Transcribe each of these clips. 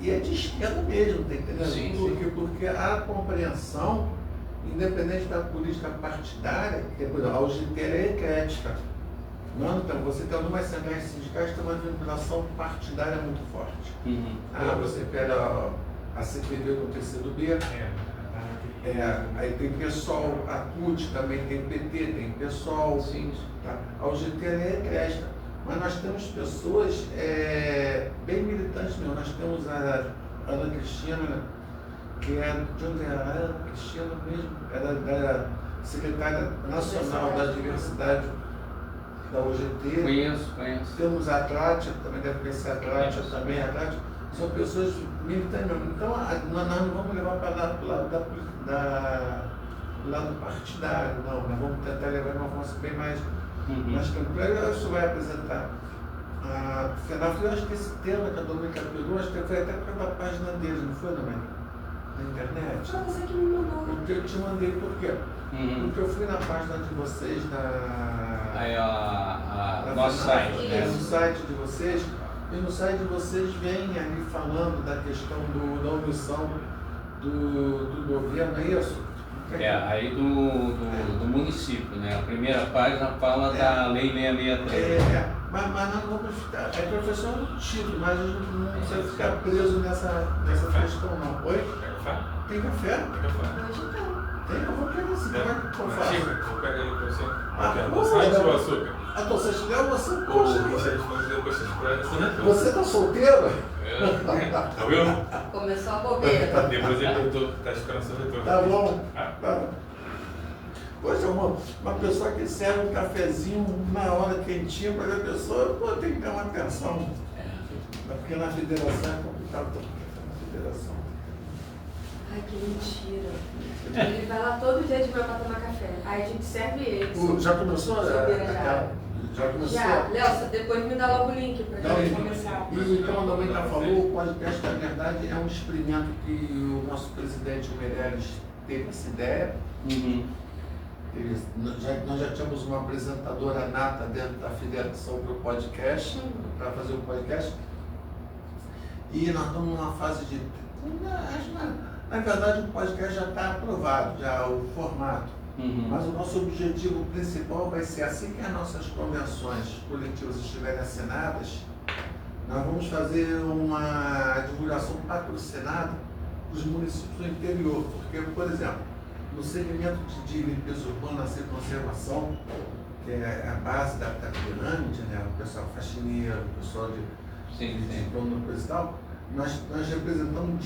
E é de esquerda mesmo, tá entendendo? Sim, Porque a compreensão, independente da política partidária, que por exemplo, a UGT é eclética. Então, você tem algumas centrais sindicais que têm uma vinculação partidária muito forte. Você pega a CPV com o PCdoB, aí tem PSOL, a CUT também tem PT, tem PSOL. Tá? A UGT é eclética. Mas nós temos pessoas bem militantes mesmo. Nós temos a Ana Cristina, que é de onde era a Ana Cristina mesmo, era da secretária nacional da diversidade da UGT. Conheço. Temos a Atlátia, também deve conhecer a Atlátia também. A Atlátia são pessoas militantes mesmo. Então, nós não vamos levar para o lado partidário, não. Nós vamos tentar levar de uma forma bem mais tranquila. Eu acho que vai apresentar a FENAF. Eu acho que esse tema que a Domênica pegou, acho que foi até por causa da página deles, não foi, Domênica? Na internet. Só você que me mandou. Eu te mandei, por quê? Porque eu fui na página de vocês, nosso site, né? No site de vocês, e no site de vocês vem ali falando da questão da omissão do governo, é isso? Aí do município, né? A primeira página fala da Lei 663. Mas nós não vamos ficar. É professor do título, mas a gente não precisa ficar preso nessa questão, não. Oi? Tem café? Hoje não. Tem? Eu vou pegar assim. Como é que eu faço? Vou pegar aí pra você. Poxa, o açúcar. Se tiver você, O poxa. Richard mandou coxas pra essa. Você tá solteiro? Tá vendo? Começou a bobeira. Depois ele tá esperando seu retorno. Tá bom. Tá bom. Poxa, uma pessoa que serve um cafezinho na hora quentinha para a pessoa, tem que ter uma atenção. Porque na federação é complicado na federação. Ai, que mentira. Ele vai lá todo dia de manhã para tomar café. Aí a gente serve ele. Já começou? Já começou? Já. Léo, depois me dá logo o link para a gente começar. E como a Domênica falou, o podcast, na verdade, é um experimento que o nosso presidente, o Meirelles, teve essa ideia. Nós já tínhamos uma apresentadora nata dentro da federação para o podcast, para fazer o podcast. E nós estamos numa fase de... Na verdade, o podcast já está aprovado, já o formato. Mas o nosso objetivo principal vai ser, assim que as nossas convenções coletivas estiverem assinadas, nós vamos fazer uma divulgação patrocinada para os municípios do interior. Porque, por exemplo, no segmento de limpeza urbana e conservação, que é a base da pirâmide, né? O pessoal faxineiro, o pessoal de plano coisa e tal, nós representamos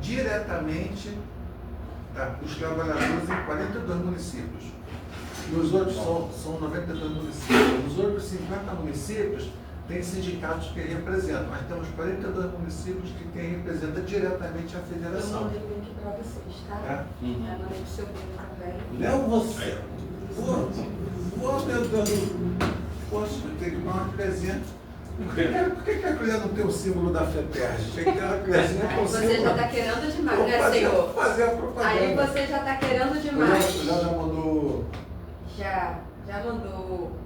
diretamente os trabalhadores em 42 municípios. Nos outros são 92 municípios. Nos outros 50 municípios tem sindicatos que representam, mas temos 42 municípios que quem representa diretamente a federação. Eu mandei o link para vocês, tá? Eu mandei pro seu primo também. Léo, você... meu Deus, poxa, tem que dar uma cruzezinha. Por que a cruzezinha não tem o símbolo da FETERG? Tem que ter uma cruzezinha com o símbolo. Você já está querendo demais, né, senhor? Fazer a propaganda. Aí você já está querendo demais. O Léo já mandou... Já mandou...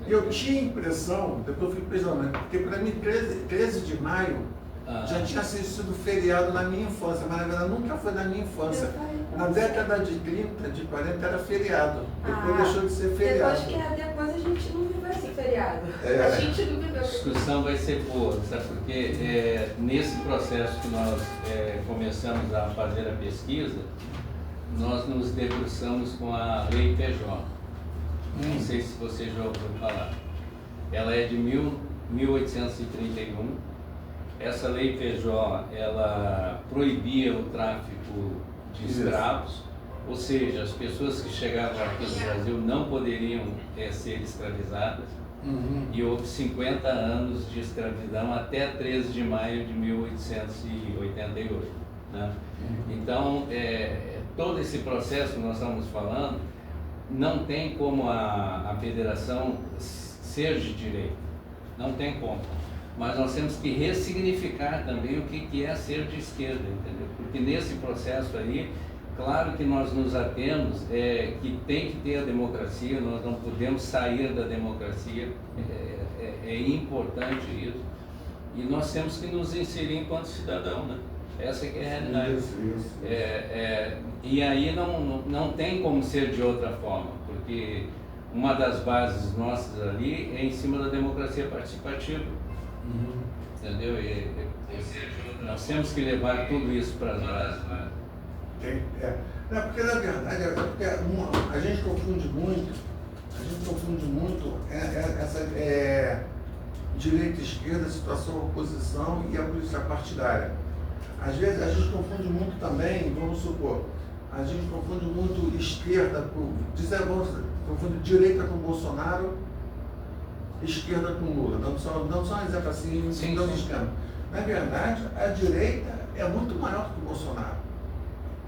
Eu tinha a impressão, depois eu fui pesando, porque para mim 13 de maio já tinha sido feriado na minha infância, mas na verdade nunca foi na minha infância. Na década de 30, de 40 era feriado, depois deixou de ser feriado. Depois a gente não viveu esse feriado. A gente não viveu. A discussão vai ser boa, sabe? Porque nesse processo que nós começamos a fazer a pesquisa, nós nos debruçamos com a Lei PJ. Não sei se você já ouviu falar. Ela é de 1831. Essa lei PJ, ela proibia o tráfico de escravos, ou seja, as pessoas que chegavam aqui no Brasil não poderiam ser escravizadas. E houve 50 anos de escravidão até 13 de maio de 1888. Né? Então, todo esse processo que nós estamos falando, não tem como a federação ser de direita, não tem como. Mas nós temos que ressignificar também o que é ser de esquerda, entendeu? Porque nesse processo aí, claro que nós nos atemos que tem que ter a democracia, nós não podemos sair da democracia, é importante isso. E nós temos que nos inserir enquanto cidadão, né? Essa que é a realidade. Isso. E aí não tem como ser de outra forma, porque uma das bases nossas ali é em cima da democracia participativa. Entendeu? Nós temos que levar tudo isso para as bases. Né? Não, porque na verdade a gente confunde muito essa direita e esquerda, situação oposição e a política partidária. Às vezes a gente confunde muito também, vamos supor, a gente confunde muito esquerda confunde direita com Bolsonaro, esquerda com Lula, dando só um exemplo assim, dando esquema. Na verdade, a direita é muito maior do que o Bolsonaro.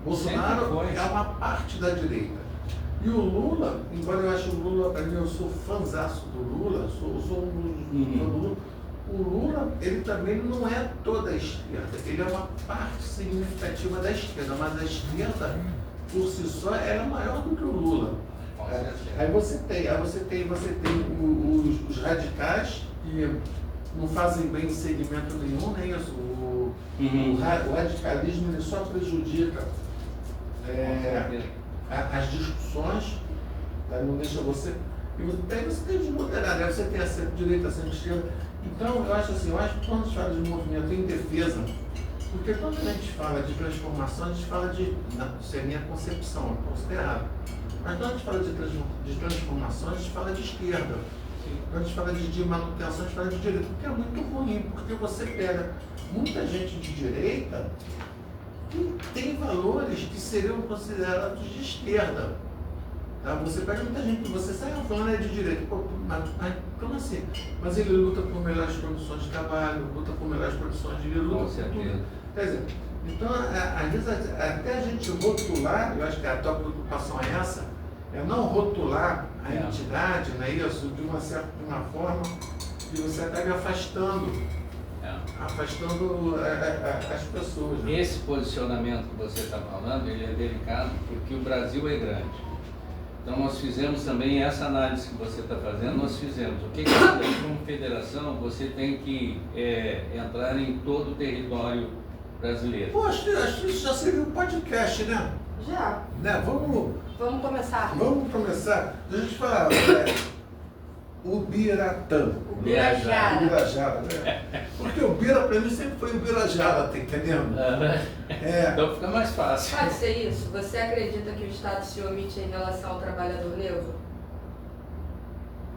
Bolsonaro é uma parte da direita. E o Lula, embora eu ache o Lula, para mim, eu sou fãzaço do Lula, sou um fã do Lula, o Lula, ele também não é toda a esquerda, ele é uma parte significativa da esquerda, mas a esquerda, por si só, ela é maior do que o Lula. Aí você tem os radicais, que não fazem bem em segmento nenhum, nem isso. O radicalismo ele só prejudica as discussões, não deixa você. E aí você tem os moderados, aí você tem a direita, a centro-esquerda. Então, eu acho que quando a gente fala de movimento em defesa, porque quando a gente fala de transformação, a gente fala de. Isso é minha concepção, eu posso ter errado. Mas quando a gente fala de transformação, a gente fala de esquerda. Quando a gente fala de manutenção, a gente fala de direita, porque é muito ruim, porque você pega muita gente de direita que tem valores que seriam considerados de esquerda. Tá? Você pega muita gente que você sai falando de direita, mas como assim? Mas ele luta por melhores condições de trabalho, luta por melhores condições de vida, luta por tudo. Quer dizer, então, às vezes, até a gente rotular, eu acho que a tua preocupação é essa, é não rotular a entidade, né, isso, de uma forma que você acaba afastando as pessoas. Né? Esse posicionamento que você está falando, ele é delicado porque o Brasil é grande. Então nós fizemos também essa análise que você está fazendo, nós fizemos. O que para uma federação você tem que entrar em todo o território brasileiro. Pô, acho que isso já seria um podcast, né? Já. Né? Vamos começar. Vamos começar. A gente fala Ubiratã. Ubirajara. Né? Porque o Bira para mim sempre foi Ubirajara, tá entendendo? Então fica mais fácil. Pode ser isso? Você acredita que o Estado se omite em relação ao trabalhador negro?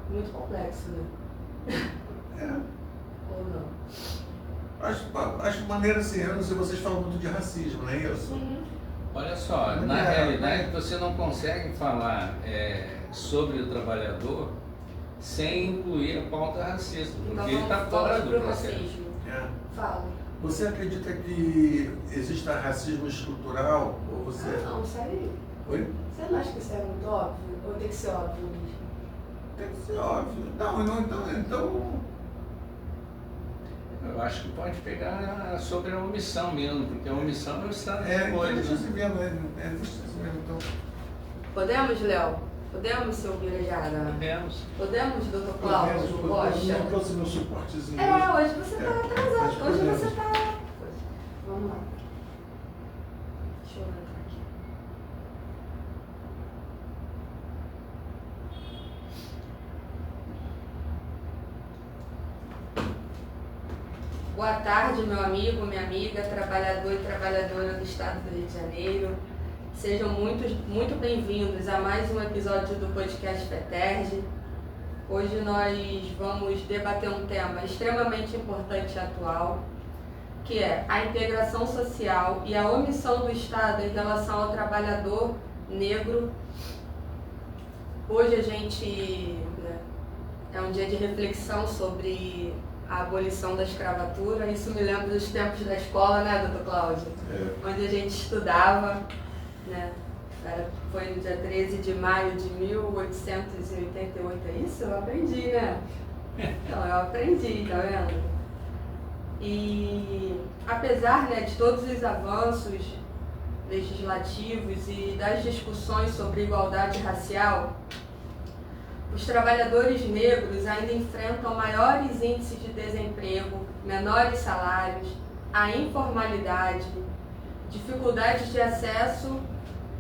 Muito complexo, né? Ou não? Acho maneiro assim, eu não sei, vocês falam muito de racismo, não é isso? Olha só, na realidade você não consegue falar sobre o trabalhador sem incluir a pauta racista, porque então, ele está fora do processo. Fala. Você acredita que exista racismo estrutural? Ou você... Não, isso aí. Oi? Você não acha que isso é muito óbvio? Ou tem que ser óbvio mesmo? Tem que ser óbvio. Então... Eu acho que pode pegar sobre a omissão mesmo, porque a omissão é o estado de coisa. Existe isso mesmo, então. Podemos, Léo? Podemos, seu Ubirajara? Podemos, doutor Cláudio Rocha? Eu trouxe meu suportezinho. Hoje você está atrasado. Hoje você está... Vamos lá. Deixa eu entrar aqui. Boa tarde, meu amigo, minha amiga, trabalhador e trabalhadora do Estado do Rio de Janeiro. Sejam muito bem-vindos a mais um episódio do podcast FETERJ. Hoje nós vamos debater um tema extremamente importante e atual, que é a integração social e a omissão do Estado em relação ao trabalhador negro. Hoje a gente é um dia de reflexão sobre a abolição da escravatura. Isso me lembra dos tempos da escola, né, doutor Cláudio? Onde a gente estudava, né? Foi no dia 13 de maio de 1888, é isso? Eu aprendi, né? Então, eu aprendi, tá vendo? E apesar, né, de todos os avanços legislativos e das discussões sobre igualdade racial, os trabalhadores negros ainda enfrentam maiores índices de desemprego, menores salários, a informalidade, dificuldades de acesso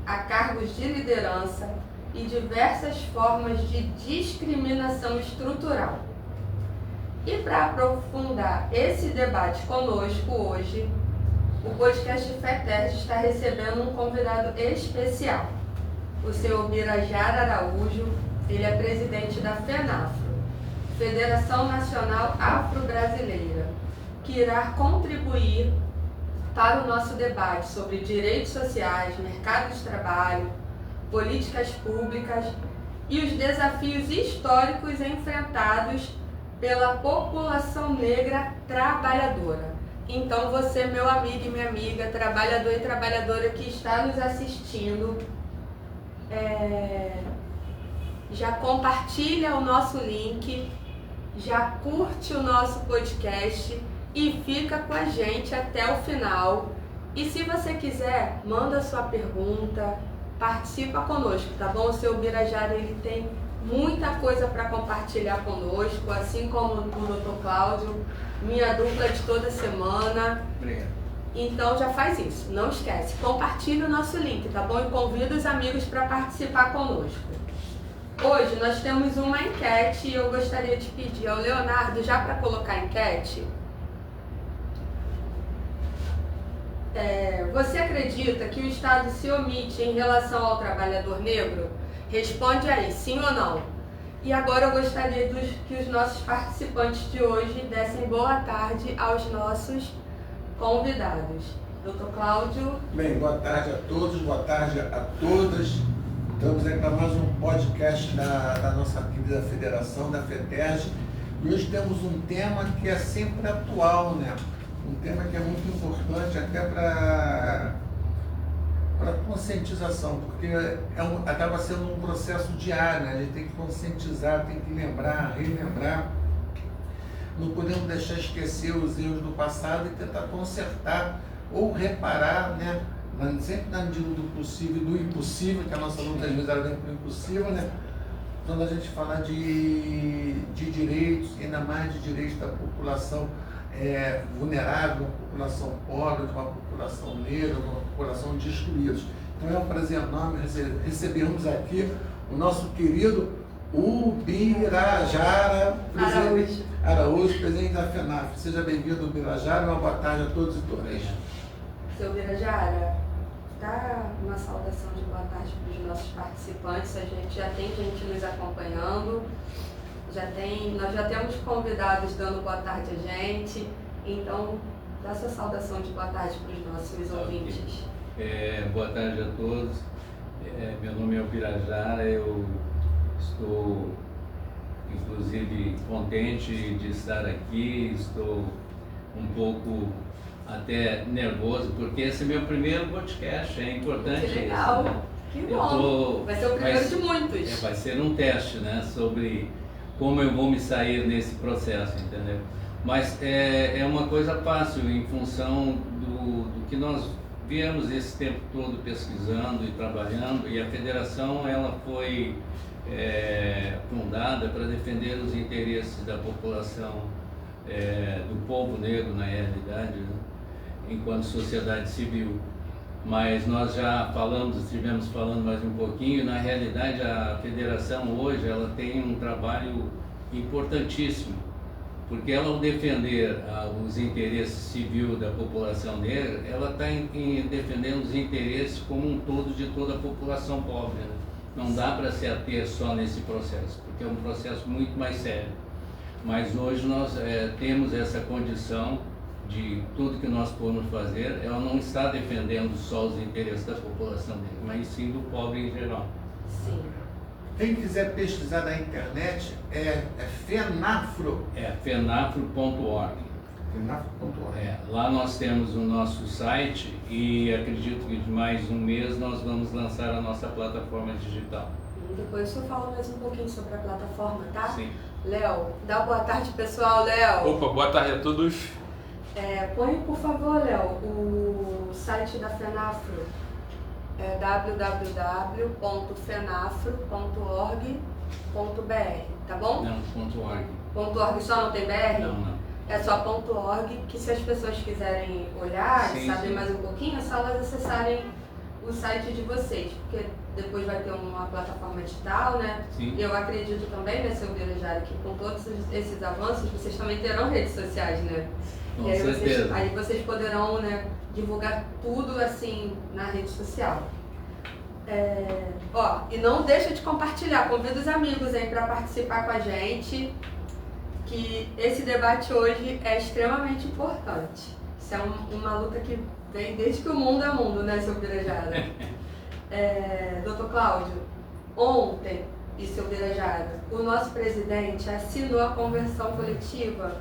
a cargos de liderança e diversas formas de discriminação estrutural. E para aprofundar esse debate conosco hoje, o podcast FETERJ está recebendo um convidado especial, o senhor Birajara Araújo. Ele é presidente da FENAFRO, Federação Nacional Afro-Brasileira, que irá contribuir para o nosso debate sobre direitos sociais, mercado de trabalho, políticas públicas e os desafios históricos enfrentados pela população negra trabalhadora. Então você, meu amigo e minha amiga, trabalhador e trabalhadora que está nos assistindo, já compartilha o nosso link, já curte o nosso podcast e fica com a gente até o final. E se você quiser, manda sua pergunta, participa conosco, tá bom? O seu Birajara, ele tem muita coisa para compartilhar conosco, assim como o Dr. Cláudio, minha dupla de toda semana. Obrigado. Então já faz isso, não esquece, compartilha o nosso link, tá bom? E convida os amigos para participar conosco. Hoje nós temos uma enquete e eu gostaria de pedir ao Leonardo, já para colocar a enquete, você acredita que o Estado se omite em relação ao trabalhador negro? Responde aí, sim ou não. E agora eu gostaria que os nossos participantes de hoje dessem boa tarde aos nossos convidados. Dr. Cláudio. Bem, boa tarde a todos, boa tarde a todas. Estamos aí para mais um podcast da nossa querida federação, da FETERJ. E hoje temos um tema que é sempre atual, né? Um tema que é muito importante até para conscientização, porque acaba sendo um processo diário, né? A gente tem que conscientizar, tem que lembrar, relembrar. Não podemos deixar esquecer os erros do passado e tentar consertar ou reparar, né? Sempre na medida do possível e do impossível, que a nossa luta às vezes era bem pro impossível, né? Quando a gente fala de direitos, ainda mais de direitos da população vulnerável, uma população pobre, uma população negra, uma população de excluídos. Então é um prazer enorme recebermos aqui o nosso querido Birajara Araújo, presidente da FENAFRO. Seja bem-vindo, Birajara, uma boa tarde a todos e todas. Seu Birajara, dá uma saudação de boa tarde para os nossos participantes. A gente já tem gente nos acompanhando. Nós já temos convidados dando boa tarde a gente, então dá sua saudação de boa tarde para os nossos ouvintes. Boa tarde a todos, meu nome é Birajara, eu estou inclusive contente de estar aqui, estou um pouco até nervoso, porque esse é meu primeiro podcast, é importante. Que legal, isso, né? Que bom, vai ser o primeiro de muitos. Vai ser um teste, né, sobre como eu vou me sair nesse processo, entendeu? Mas é uma coisa fácil em função do que nós viemos esse tempo todo pesquisando e trabalhando, e a federação ela foi fundada para defender os interesses da população, do povo negro na realidade, né? Enquanto sociedade civil. Mas nós já estivemos falando mais um pouquinho, na realidade a federação hoje ela tem um trabalho importantíssimo, porque ela ao defender os interesses civil da população negra, ela está defendendo os interesses como um todo de toda a população pobre, né? Não dá para se ater só nesse processo, porque é um processo muito mais sério. Mas hoje nós temos essa condição de tudo que nós podemos fazer, ela não está defendendo só os interesses da população negra, mas sim do pobre em geral. Sim. Quem quiser pesquisar na internet é FENAFRO. FENAFRO.org. FENAFRO.org. Lá nós temos o nosso site e acredito que de mais um mês nós vamos lançar a nossa plataforma digital. Depois eu falo mais um pouquinho sobre a plataforma, tá? Sim. Léo, dá boa tarde pessoal, Léo. Opa, boa tarde a todos. Põe por favor, Léo, o site da FENAFRO. www.fenafro.org. tá bom? Não, .org. .org só não tem BR? Não. É só .org, que se as pessoas quiserem olhar e saber mais um pouquinho, é só elas acessarem o site de vocês, porque depois vai ter uma plataforma digital, né? Sim. Eu acredito também, né, seu Birajara, que com todos esses avanços, vocês também terão redes sociais, né? Com e aí certeza. vocês poderão, né, divulgar tudo assim na rede social. E não deixa de compartilhar, convida os amigos aí para participar com a gente, que esse debate hoje é extremamente importante. Isso é uma luta que vem desde que o mundo é mundo, né, seu Birajara? Doutor Cláudio, ontem, e seu Birajara, o nosso presidente assinou a convenção coletiva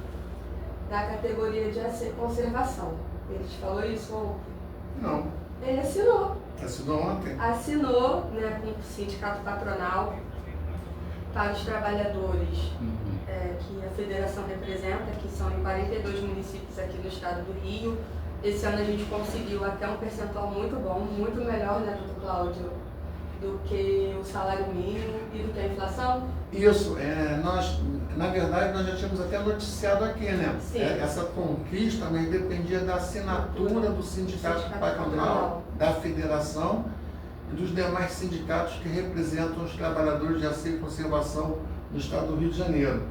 da categoria de conservação. Ele te falou isso ontem? Não. Ele assinou. Assinou ontem? Assinou, né, com o sindicato patronal para os trabalhadores que a federação representa, que são em 42 municípios aqui no estado do Rio. Esse ano a gente conseguiu até um percentual muito bom, muito melhor, né, doutor Cláudio, do que o salário mínimo e do que a inflação. Isso, na verdade nós já tínhamos até noticiado aqui, né? Sim. Essa conquista, mas dependia da assinatura do sindicato patronal, da federação e dos demais sindicatos que representam os trabalhadores de acesso e conservação no estado do Rio de Janeiro.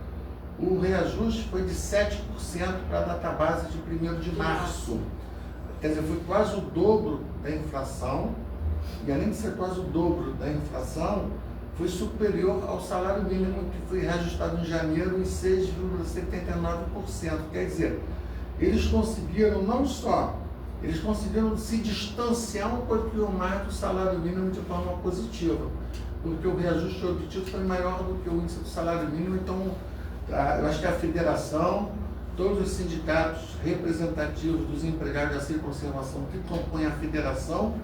O reajuste foi de 7% para a database de 1º de março. Quer dizer, foi quase o dobro da inflação, e além de ser quase o dobro da inflação, foi superior ao salário mínimo que foi reajustado em janeiro em 6,79%. Quer dizer, eles conseguiram eles conseguiram se distanciar um pouquinho mais do salário mínimo de forma positiva, porque o reajuste obtido foi maior do que o índice do salário mínimo. Então, eu acho que a federação, todos os sindicatos representativos dos empregados de acesso e conservação que compõem a federação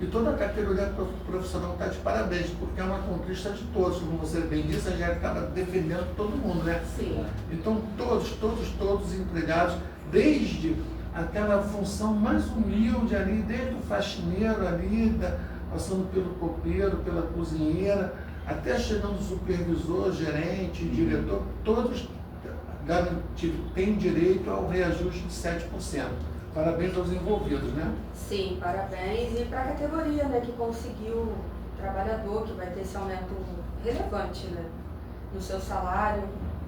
e toda a categoria profissional está de parabéns, porque é uma conquista de todos. Como você bem disse, a gente acaba defendendo todo mundo, né? Sim. Então, todos os empregados, desde aquela função mais humilde ali, desde o faxineiro ali, passando pelo copeiro, pela cozinheira, até chegando o supervisor, gerente, diretor, todos têm direito ao reajuste de 7%. Parabéns aos envolvidos, né? Sim, parabéns. E para a categoria, né, que conseguiu, o trabalhador, que vai ter esse aumento relevante, né, no seu salário,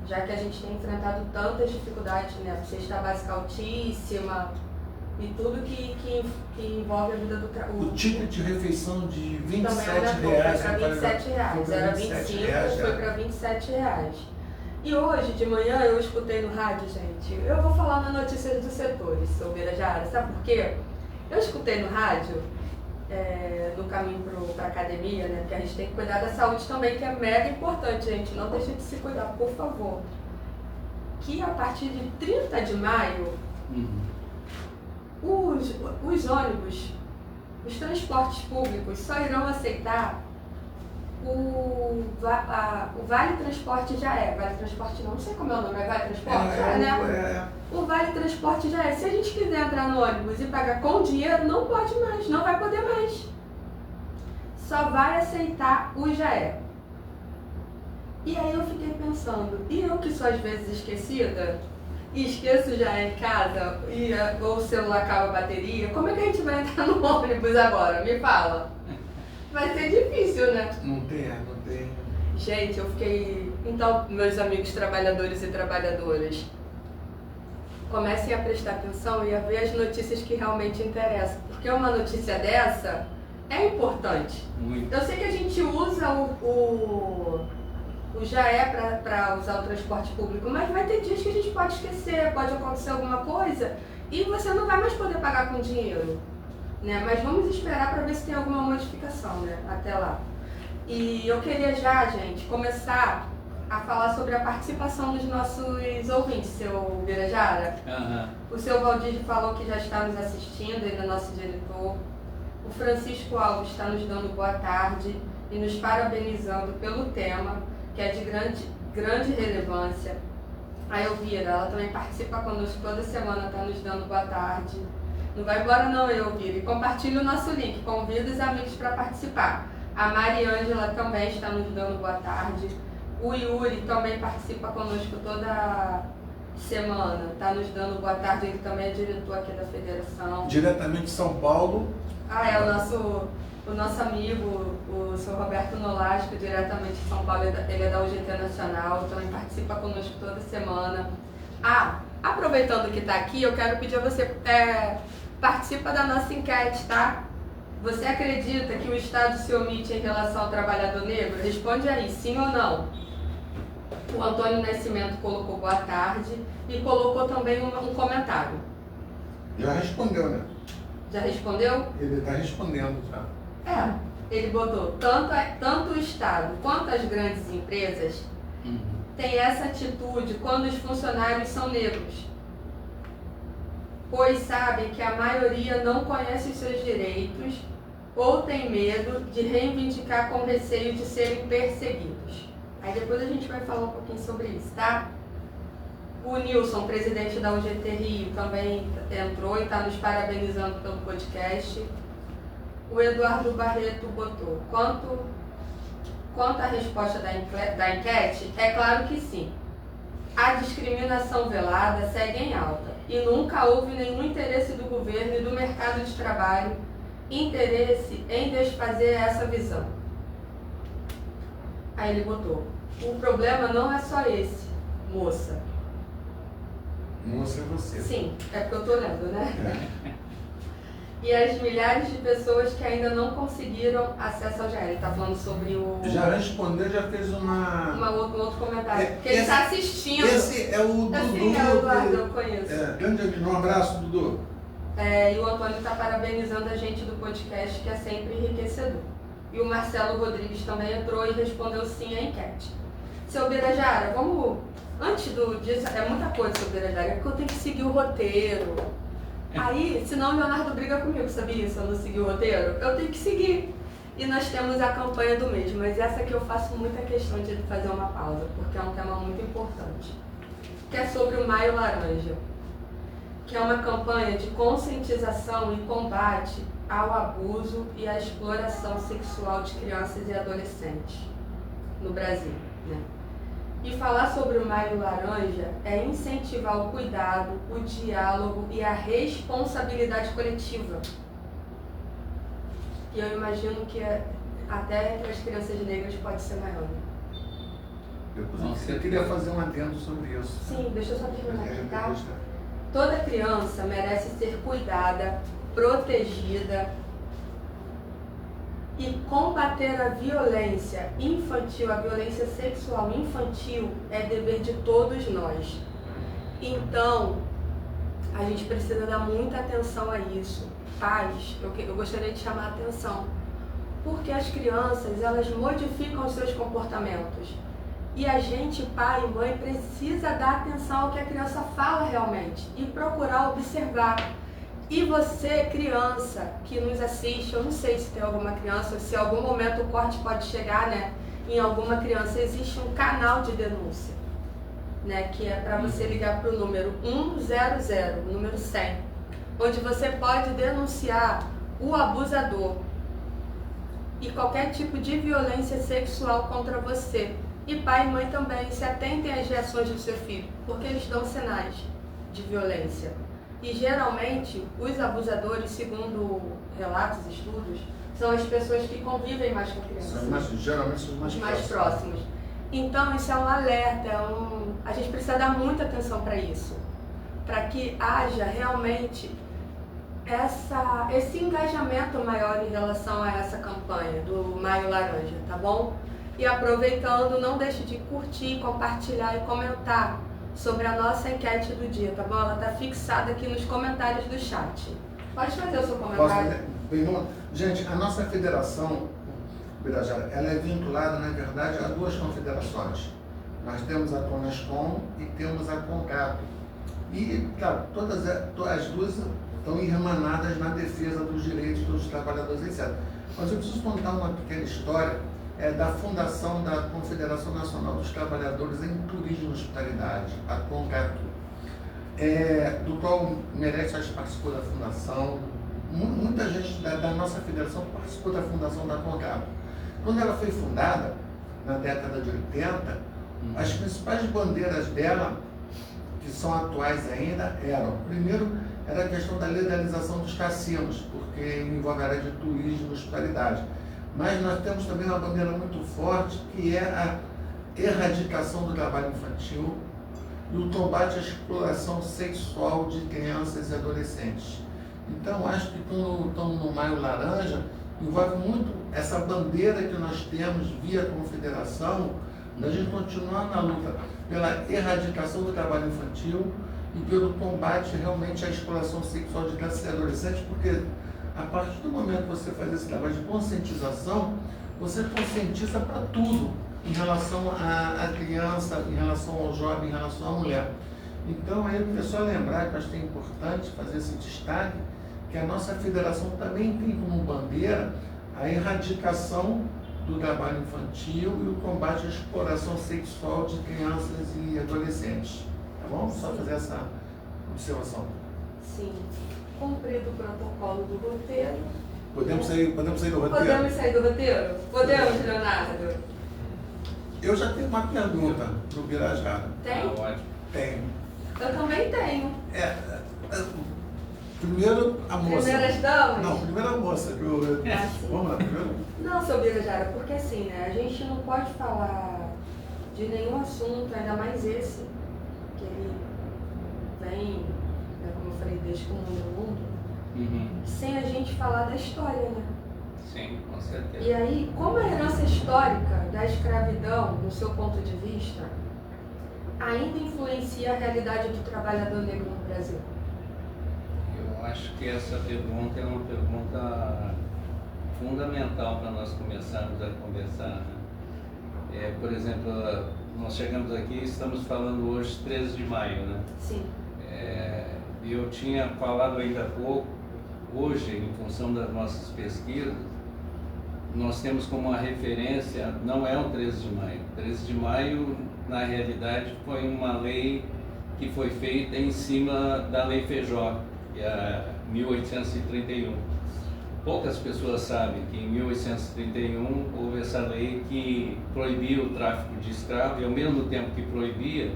já que a gente tem enfrentado tantas dificuldades, né, cesta básica altíssima e tudo que envolve a vida do trabalho. O ticket de refeição de R$ 27 também aumentou, reais. foi para R$ 27, era 25, foi para R$ 27 reais. E hoje de manhã eu escutei no rádio, gente, eu vou falar na notícia dos setores, seu Birajara, sabe por quê? Eu escutei no rádio, no caminho para a academia, né, porque a gente tem que cuidar da saúde também, que é mega importante, gente, não deixe de se cuidar, por favor. Que a partir de 30 de maio, os ônibus, os transportes públicos só irão aceitar o Vale Transporte já é. Vale Transporte não sei como é o nome, é Vale Transporte? Né? O Vale Transporte já é. Se a gente quiser entrar no ônibus e pagar com dinheiro, não pode mais, não vai poder mais. Só vai aceitar o já é. E aí eu fiquei pensando, e eu que sou às vezes esquecida, e esqueço já em casa, ou o celular acaba a bateria, como é que a gente vai entrar no ônibus agora? Me fala. Vai ser difícil, né? Não tem. Gente, eu fiquei... Então, meus amigos trabalhadores e trabalhadoras, comecem a prestar atenção e a ver as notícias que realmente interessam. Porque uma notícia dessa é importante. Muito. Eu sei que a gente usa o já é para usar o transporte público, mas vai ter dias que a gente pode esquecer, pode acontecer alguma coisa e você não vai mais poder pagar com dinheiro, né? Mas vamos esperar para ver se tem alguma modificação, né? Até lá. E eu queria já, gente, começar a falar sobre a participação dos nossos ouvintes, seu Birajara. O seu Valdir falou que já está nos assistindo, ele é nosso diretor. O Francisco Alves está nos dando boa tarde e nos parabenizando pelo tema, que é de grande relevância. A Elvira, ela também participa conosco toda semana, está nos dando boa tarde. Não vai embora não, Elvira. E compartilhe o nosso link, convida os amigos para participar. A Mariângela também está nos dando boa tarde. O Yuri também participa conosco toda semana, está nos dando boa tarde, ele também é diretor aqui da federação. Diretamente de São Paulo. O nosso amigo, o senhor Roberto Nolasco, diretamente de São Paulo, ele é da UGT Nacional, também participa conosco toda semana. Aproveitando que está aqui, eu quero pedir a você, participa da nossa enquete, tá? Você acredita que o Estado se omite em relação ao trabalhador negro? Responde aí, sim ou não. O Antônio Nascimento colocou boa tarde e colocou também um comentário. Já respondeu, né? Já respondeu? Ele está respondendo já. Ele botou, tanto o Estado quanto as grandes empresas têm essa atitude quando os funcionários são negros, pois sabem que a maioria não conhece os seus direitos ou tem medo de reivindicar com receio de serem perseguidos. Aí depois a gente vai falar um pouquinho sobre isso, tá? O Nilson, presidente da UGT Rio, também entrou e está nos parabenizando pelo podcast. O Eduardo Barreto botou, quanto à resposta da enquete, é claro que sim. A discriminação velada segue em alta e nunca houve nenhum interesse do governo e do mercado de trabalho, interesse em desfazer essa visão. Aí ele botou, o problema não é só esse, moça. Moça é você. Sim, é porque eu tô lendo, né? E as milhares de pessoas que ainda não conseguiram acesso ao GL. Ele está falando sobre o... Já respondeu, já fez um outro comentário. Porque ele está assistindo. Esse é o Dudu. Sim, é o Eduardo, eu conheço. Grande amigo, um abraço, Dudu. E o Antônio está parabenizando a gente do podcast, que é sempre enriquecedor. E o Marcelo Rodrigues também entrou e respondeu sim à enquete. Seu Birajara, vamos... Antes disso, é muita coisa sobre o Birajara, é porque eu tenho que seguir o roteiro. Aí, senão o Leonardo briga comigo, sabia? Se eu não seguir o roteiro, eu tenho que seguir. E nós temos a campanha do mês, mas essa aqui eu faço muita questão de fazer uma pausa, porque é um tema muito importante. Que é sobre o Maio Laranja, que é uma campanha de conscientização e combate ao abuso e à exploração sexual de crianças e adolescentes no Brasil, né? E falar sobre o Maio Laranja é incentivar o cuidado, o diálogo e a responsabilidade coletiva. E eu imagino que até entre as crianças negras pode ser maior. Eu queria fazer um adendo sobre isso. Sim, deixa eu só terminar aqui, tá? Toda criança merece ser cuidada, protegida, e combater a violência infantil, a violência sexual infantil, é dever de todos nós. Então, a gente precisa dar muita atenção a isso. Pais, eu gostaria de chamar a atenção, porque as crianças, elas modificam os seus comportamentos. E a gente, pai e mãe, precisa dar atenção ao que a criança fala realmente e procurar observar. E você, criança, que nos assiste, eu não sei se tem alguma criança, se em algum momento o corte pode chegar, né? Em alguma criança, existe um canal de denúncia, né? Que é para você ligar para o número 100, número 100, onde você pode denunciar o abusador e qualquer tipo de violência sexual contra você. E pai e mãe também, se atentem às reações do seu filho, porque eles dão sinais de violência. E geralmente, os abusadores, segundo relatos e estudos, são as pessoas que convivem mais com crianças. Geralmente são os mais próximos. Então, isso é um alerta, a gente precisa dar muita atenção para isso, para que haja realmente esse engajamento maior em relação a essa campanha do Maio Laranja, tá bom? E aproveitando, não deixe de curtir, compartilhar e comentar sobre a nossa enquete do dia, tá bom? Ela está fixada aqui nos comentários do chat. Pode fazer o seu comentário. Gente, a nossa federação, Birajara, ela é vinculada, na verdade, a duas confederações. Nós temos a CONASCOM e temos a CONCAP. E, claro, todas as duas estão irmanadas na defesa dos direitos dos trabalhadores, etc. Mas eu preciso contar uma pequena história da fundação da Confederação Nacional dos Trabalhadores em Turismo e Hospitalidade, a CONCAT, do qual Meirelles participou da fundação. Muita gente da nossa federação participou da fundação da CONCAT. Quando ela foi fundada, na década de 80, As principais bandeiras dela, que são atuais ainda, eram, primeiro, era a questão da legalização dos cassinos, porque envolve a área de turismo e hospitalidade. Mas nós temos também uma bandeira muito forte, que é a erradicação do trabalho infantil e o combate à exploração sexual de crianças e adolescentes. Então, acho que quando estamos no Maio Laranja, envolve muito essa bandeira que nós temos via confederação, da gente continuar na luta pela erradicação do trabalho infantil e pelo combate realmente à exploração sexual de crianças e adolescentes, porque a partir do momento que você faz esse trabalho de conscientização, você conscientiza para tudo, em relação à criança, em relação ao jovem, em relação à mulher. Então, aí o pessoal lembrar que eu acho que é importante fazer esse destaque, que a nossa federação também tem como bandeira a erradicação do trabalho infantil e o combate à exploração sexual de crianças e adolescentes. Tá bom? Só fazer essa observação. Sim. Cumprido o protocolo do roteiro. Podemos sair do roteiro? Podemos sair do roteiro? Podemos, Leonardo? Eu já tenho uma pergunta para o Birajara. Tem? Ótimo. Tenho. Eu também tenho. Primeiro a moça. Primeiras damas? Não, primeiro a moça. Sim. Vamos lá, primeiro. Não, seu Birajara, porque assim, né? A gente não pode falar de nenhum assunto, ainda mais esse, que ele vem, né, como eu falei, desde que o mundo é mundo, sem a gente falar da história, né? Sim, com certeza. E aí, como a herança histórica da escravidão, no seu ponto de vista, ainda influencia a realidade do trabalhador negro no Brasil? Eu acho que essa pergunta é uma pergunta fundamental para nós começarmos a conversar, né? Por exemplo, nós chegamos aqui e estamos falando hoje 13 de maio, né? Sim. Eu tinha falado ainda há pouco, hoje, em função das nossas pesquisas, nós temos como uma referência, não é o 13 de maio. 13 de maio, na realidade, foi uma lei que foi feita em cima da Lei Feijó, que é 1831. Poucas pessoas sabem que em 1831 houve essa lei que proibia o tráfico de escravos e, ao mesmo tempo que proibia,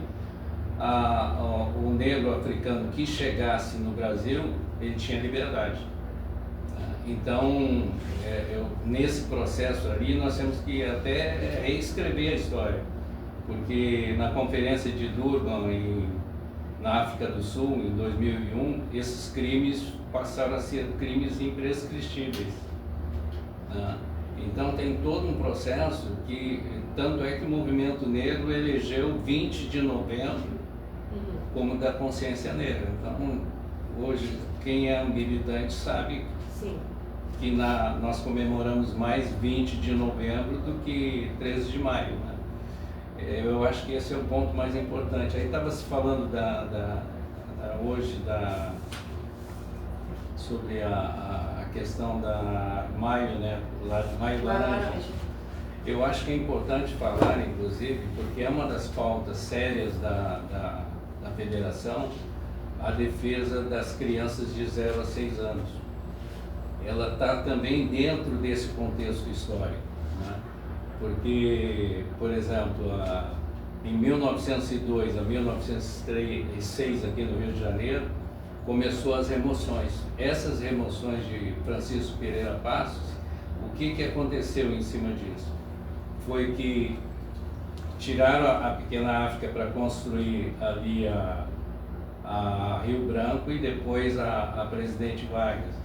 o negro africano que chegasse no Brasil, ele tinha liberdade. Então, nesse processo ali, nós temos que até reescrever a história, porque na Conferência de Durban, na África do Sul, em 2001, esses crimes passaram a ser crimes imprescritíveis. Então, tem todo um processo que, tanto é que o movimento negro elegeu 20 de novembro como da consciência negra. Então, hoje, quem é um militante sabe Sim. que nós comemoramos mais 20 de novembro do que 13 de maio. Né? Eu acho que esse é o ponto mais importante. Aí estava se falando hoje sobre a questão da maio, né? Maio laranja. Eu acho que é importante falar, inclusive, porque é uma das pautas sérias da federação, a defesa das crianças de 0 a 6 anos. Ela está também dentro desse contexto histórico, né? Porque, por exemplo, em 1902 a 1906, aqui no Rio de Janeiro, começou as remoções. Essas remoções de Francisco Pereira Passos, o que aconteceu em cima disso? Foi que tiraram a Pequena África para construir ali a Rio Branco e depois a Presidente Vargas.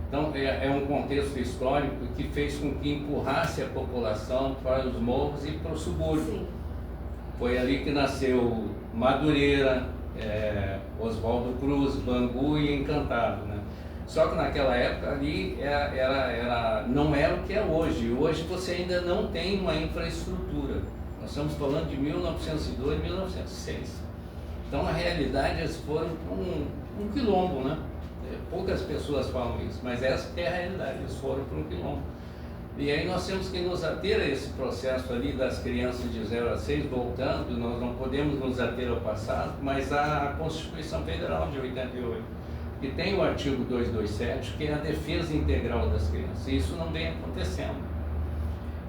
Então, é um contexto histórico que fez com que empurrasse a população para os morros e para o subúrbio. Sim. Foi ali que nasceu Madureira, Oswaldo Cruz, Bangu e Encantado, né? Só que naquela época ali não era o que é hoje. Hoje você ainda não tem uma infraestrutura. Nós estamos falando de 1902, 1906. Então, na realidade, eles foram para um quilombo, né? Poucas pessoas falam isso, mas essa é a realidade, eles foram para um quilombo. E aí nós temos que nos ater a esse processo ali das crianças de 0 a 6, voltando, nós não podemos nos ater ao passado, mas a Constituição Federal de 88, que tem o artigo 227, que é a defesa integral das crianças, e isso não vem acontecendo.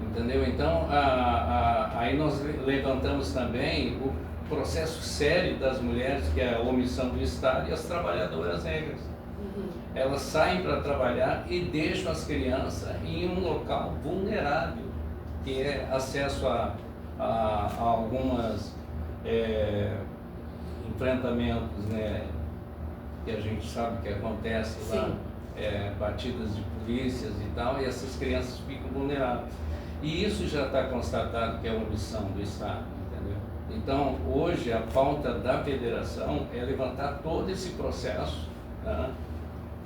Entendeu? Então, aí nós levantamos também o processo sério das mulheres, que é a omissão do Estado, e as trabalhadoras negras. Elas saem para trabalhar e deixam as crianças em um local vulnerável, que é acesso a algumas enfrentamentos, né, que a gente sabe que acontece lá, batidas de polícias e tal, e essas crianças ficam vulneráveis. E isso já está constatado que é omissão do Estado, entendeu? Então, hoje, a pauta da federação é levantar todo esse processo, tá?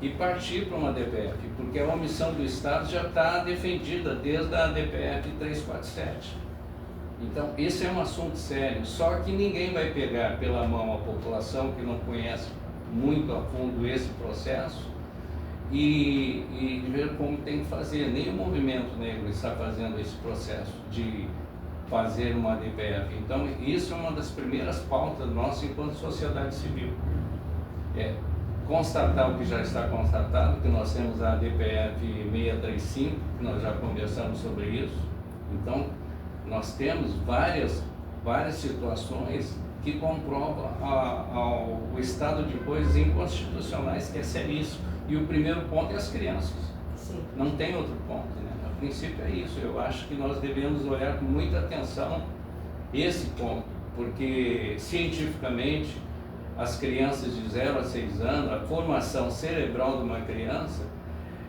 E partir para uma DPF, porque a omissão do Estado já está defendida desde a DPF 347. Então, esse é um assunto sério, só que ninguém vai pegar pela mão a população que não conhece muito a fundo esse processo e ver como tem que fazer. Nem o movimento negro está fazendo esse processo de fazer uma DPF. Então, isso é uma das primeiras pautas nossas enquanto sociedade civil. Constatar o que já está constatado, que nós temos a DPF 635, que nós já conversamos sobre isso. Então, nós temos várias situações que comprovam o estado de coisas inconstitucionais, que é seríssimo. E o primeiro ponto é as crianças. Sim. Não tem outro ponto, né? A princípio é isso. Eu acho que nós devemos olhar com muita atenção esse ponto, porque cientificamente as crianças de 0 a 6 anos, a formação cerebral de uma criança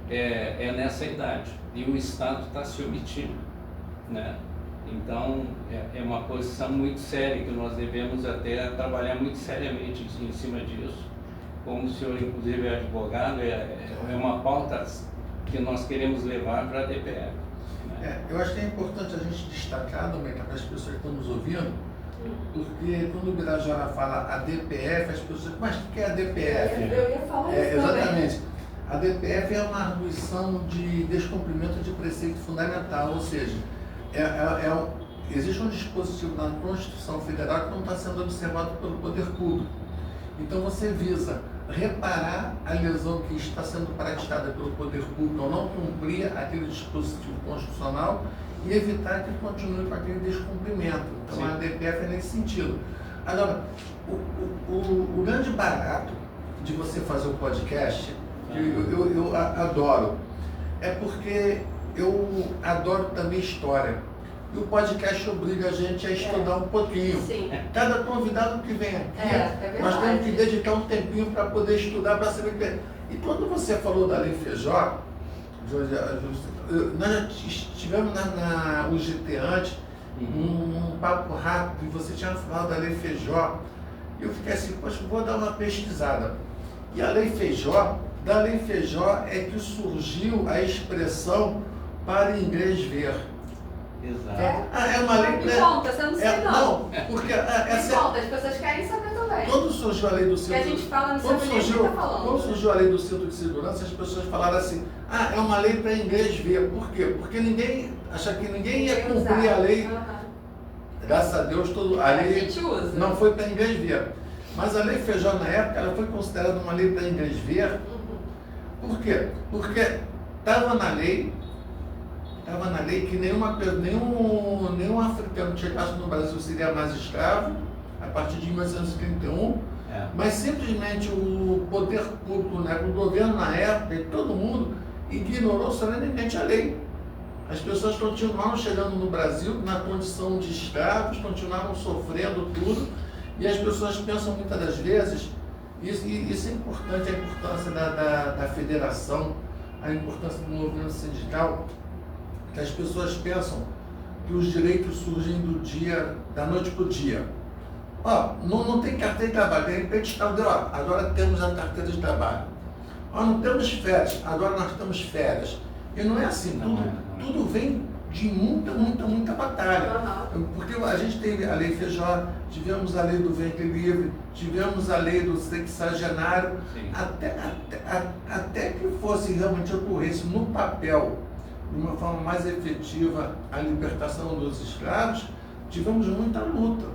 é nessa idade, e o Estado está se omitindo, né? Então é uma posição muito séria que nós devemos até trabalhar muito seriamente em cima disso. Como o senhor inclusive é advogado, é uma pauta que nós queremos levar para a DPF, né? Eu acho que é importante a gente destacar, Domênica, para as pessoas que estão nos ouvindo, porque quando o Birajara fala a DPF, as pessoas, mas o que é a DPF? Eu ia falar isso exatamente. A DPF é uma arguição de descumprimento de preceito fundamental, ou seja, existe um dispositivo na Constituição Federal que não está sendo observado pelo poder público. Então você visa reparar a lesão que está sendo praticada pelo poder público ao não cumprir aquele dispositivo constitucional e evitar que continue com aquele descumprimento. Então Sim. a DPF é nesse sentido. Agora, o grande barato de você fazer o podcast, eu adoro, é porque eu adoro também história. E o podcast obriga a gente a estudar um pouquinho. Sim. Cada convidado que vem aqui, nós temos que dedicar um tempinho para poder estudar, para saber o que é. E quando você falou da Lei Feijó, nós já estivemos na UGT antes, um papo rápido, e você tinha falado da Lei Feijó, e eu fiquei assim, poxa, vou dar uma pesquisada. E a Lei Feijó, da Lei Feijó é que surgiu a expressão para inglês ver. Exato. É uma lei, Me conta, você não sei não, porque Me conta, as pessoas querem saber também. quando surgiu a lei do Que cinto, a gente fala no quando seu livro que tá quando falando. surgiu a lei do cinto de segurança, as pessoas falaram assim, é uma lei para inglês ver. Por quê? Porque ninguém acha que ninguém ia cumprir a lei. Graças a Deus, a lei gente usa. não foi para inglês ver. Mas a Lei Feijó, na época, ela foi considerada uma lei para inglês ver. Por quê? Porque estava na lei que nenhum africano que chegasse no Brasil seria mais escravo, a partir de 1931, mas simplesmente o poder público, né, o governo na época e todo mundo ignorou solenemente a lei. As pessoas continuaram chegando no Brasil na condição de escravos, continuaram sofrendo tudo, e as pessoas pensam muitas das vezes, isso é importante, a importância da federação, a importância do movimento sindical, que as pessoas pensam que os direitos surgem da noite para o dia. Não tem carteira de trabalho, de repente agora temos a carteira de trabalho. Não temos férias, agora nós temos férias. E não é assim, tudo vem de muita batalha. Porque a gente teve a Lei Feijó, tivemos a lei do ventre livre, tivemos a lei do sexagenário, até que fosse realmente ocorresse no papel, de uma forma mais efetiva, a libertação dos escravos, tivemos muita luta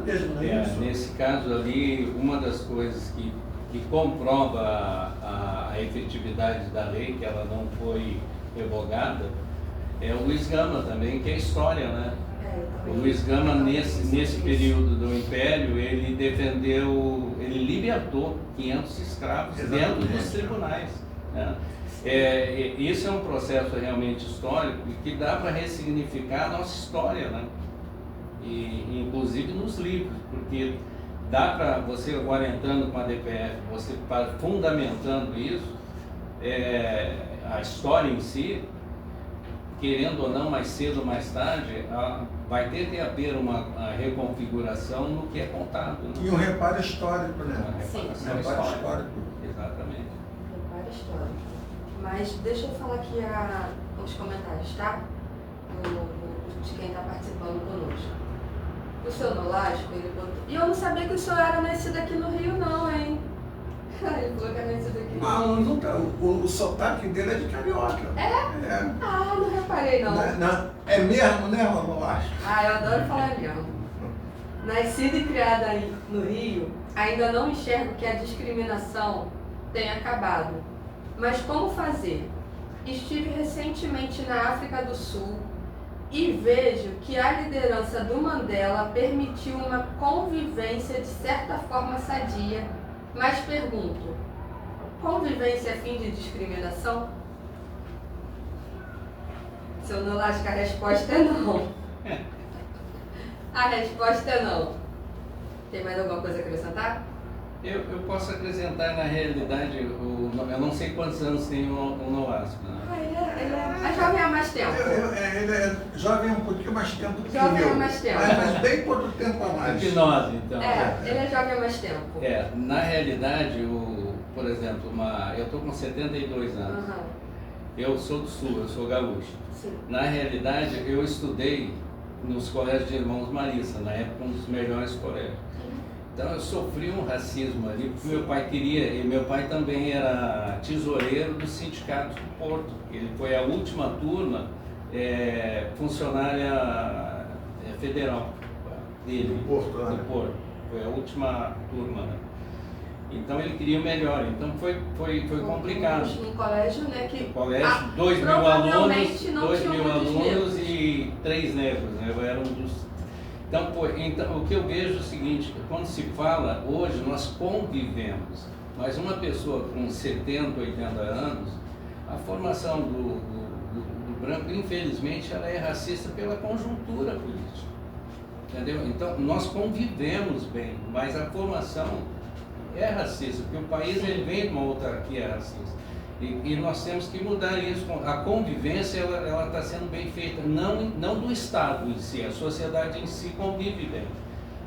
mesmo, não é isso? Nesse caso ali, uma das coisas que comprova a efetividade da lei, que ela não foi revogada, é o Luiz Gama também, que é história, né? O também. Luiz Gama, nesse período do Império, ele defendeu, ele libertou 500 escravos dentro dos tribunais, né? Isso é um processo realmente histórico que dá para ressignificar a nossa história, né? E inclusive nos livros, porque dá para você, agora entrando com a DPF, você fundamentando isso, a história em si, querendo ou não, mais cedo ou mais tarde, vai ter que haver uma reconfiguração no que é contado. Né? E um reparo histórico, né? Sim. Reparo histórico. Reparo Exatamente. histórico. Mas deixa eu falar aqui os comentários, tá? De quem está participando conosco. O senhor Nolasco, ele botou... E eu não sabia que o senhor era nascido aqui no Rio, não, hein? Ele falou que é nascido aqui no Rio. Não tá. O sotaque dele é de carioca. É? Ah, não reparei, não. É mesmo, né, Nolasco? Ah, eu adoro falar mesmo. Nascida e criada no Rio, ainda não enxergo que a discriminação tenha acabado. Mas como fazer? Estive recentemente na África do Sul e vejo que a liderança do Mandela permitiu uma convivência de certa forma sadia, mas pergunto, convivência é fim de discriminação? Seu Nolasco, a resposta é não. A resposta é não. Tem mais alguma coisa a acrescentar? Eu posso acrescentar, na realidade, eu não sei quantos anos tem o Nolasco, né? Ele é jovem há mais tempo. Ele é jovem há um pouquinho mais tempo do que Jovem eu. há mais tempo. Mas bem quanto tempo a mais. Que nós, então. Ele é jovem há mais tempo. Na realidade, por exemplo, eu estou com 72 anos. Uhum. Eu sou do Sul, eu sou gaúcho. Sim. Na realidade, eu estudei nos colégios de Irmãos Marista, na época um dos melhores colégios. Então eu sofri um racismo ali, porque meu pai queria, e meu pai também era tesoureiro do sindicato do Porto. Ele foi a última turma funcionária federal dele, Do Porto, né? do Porto. Foi a última turma, né? Então ele queria o melhor, então foi complicado. Um colégio, né, que Colégio, 2 mil provavelmente alunos, não 2 tinha mil muitos alunos negros. e 3 negros, né? Eu era um dos... Então, o que eu vejo é o seguinte, quando se fala, hoje nós convivemos, mas uma pessoa com 70, 80 anos, a formação do branco, infelizmente, ela é racista pela conjuntura política, entendeu? Então, nós convivemos bem, mas a formação é racista, porque o país ele vem de uma autarquia racista. E nós temos que mudar isso. A convivência ela está sendo bem feita, não do Estado em si, a sociedade em si convive bem,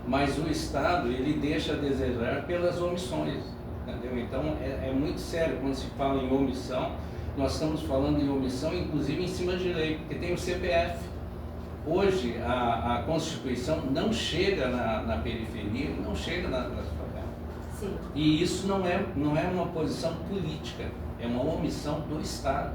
mas o Estado ele deixa a desejar pelas omissões, entendeu? Então é muito sério quando se fala em omissão. Nós estamos falando em omissão inclusive em cima de lei, porque tem o CPF. Hoje a Constituição não chega na periferia, não chega nas favelas. Sim. E isso não é uma posição política. É uma omissão do Estado,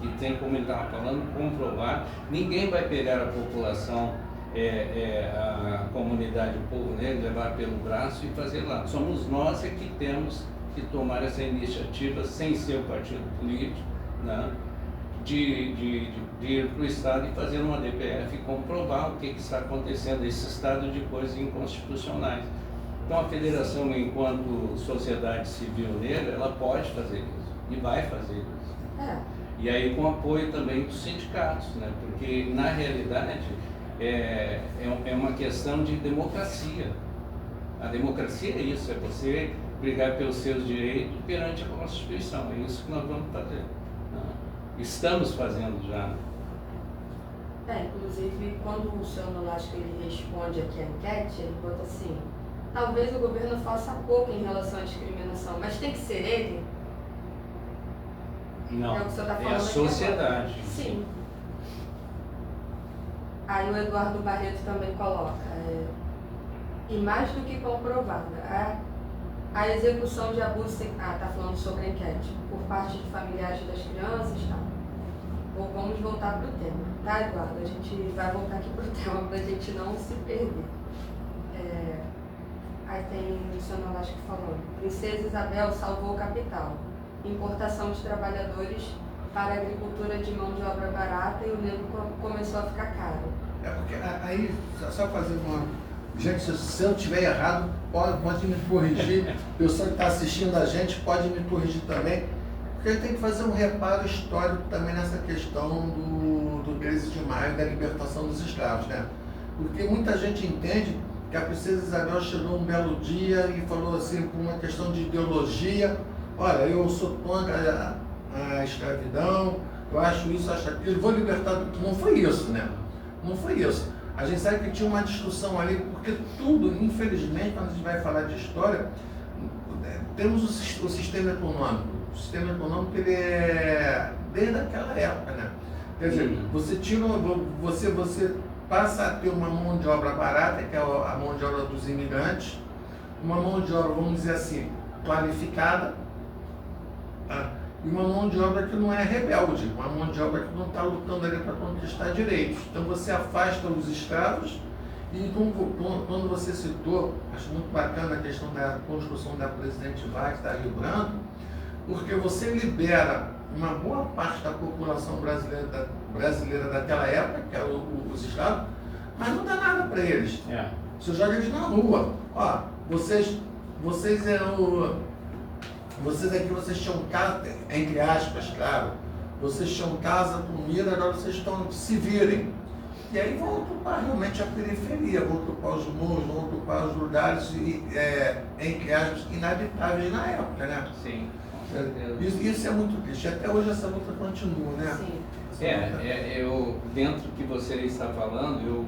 que tem, como ele estava falando, comprovar. Ninguém vai pegar a população, a comunidade, o povo negro, levar pelo braço e fazer lá. Somos nós que temos que tomar essa iniciativa, sem ser o partido político, né, de ir para o Estado e fazer uma DPF e comprovar o que está acontecendo, esse estado de coisas inconstitucionais. Então a federação, enquanto sociedade civil negra, ela pode fazer isso. E vai fazer isso. E aí com apoio também dos sindicatos, né? Porque na realidade é uma questão de democracia. A democracia é isso, é você brigar pelos seus direitos perante a Constituição. É isso que nós vamos fazer. Né? Estamos fazendo já. Inclusive quando o senhor Nolasco ele responde aqui a enquete, ele bota assim, talvez o governo faça pouco em relação à discriminação, mas tem que ser ele? Não, É o que o senhor está falando é a aqui sociedade. agora. Sim. Aí o Eduardo Barreto também coloca, e mais do que comprovada, a execução de abuso, está falando sobre a enquete, por parte de familiares das crianças, tá? Vamos voltar para o tema, tá, Eduardo? A gente vai voltar aqui para o tema para a gente não se perder. Aí tem o senhor Nolasco falando, Princesa Isabel salvou o capital. Importação de trabalhadores para a agricultura de mão de obra barata e o negro começou a ficar caro. É porque aí, só fazer uma... Gente, se eu estiver errado, pode me corrigir. O pessoal que está assistindo a gente pode me corrigir também. Porque tem que fazer um reparo histórico também nessa questão do 13 de maio, da libertação dos escravos, né? Porque muita gente entende que a princesa Isabel chegou um belo dia e falou assim, por uma questão de ideologia, olha, eu sou contra a escravidão, eu acho isso, acho aquilo, vou libertar. Não foi isso, né? Não foi isso. A gente sabe que tinha uma discussão ali, porque tudo, infelizmente, quando a gente vai falar de história, temos o sistema econômico. O sistema econômico, ele é desde aquela época, né? Quer dizer, você passa a ter uma mão de obra barata, que é a mão de obra dos imigrantes, uma mão de obra, vamos dizer assim, qualificada, tá? E uma mão de obra que não é rebelde, uma mão de obra que não está lutando ali para conquistar direitos. Então você afasta os escravos e quando você citou, acho muito bacana a questão da construção da Presidente Vargas, da Rio Branco, porque você libera uma boa parte da população brasileira daquela época, que eram os escravos, mas não dá nada para eles. Você joga eles na rua. Ó, vocês aqui, vocês tinham casa, entre aspas, claro, vocês tinham casa, comida, agora vocês estão, se virem. E aí vão ocupar realmente a periferia, vão ocupar os morros, vão ocupar os lugares, entre aspas, inabitáveis na época, né? Sim, com certeza. Isso é muito triste. Até hoje essa luta continua, né? Sim. Dentro do que você está falando, eu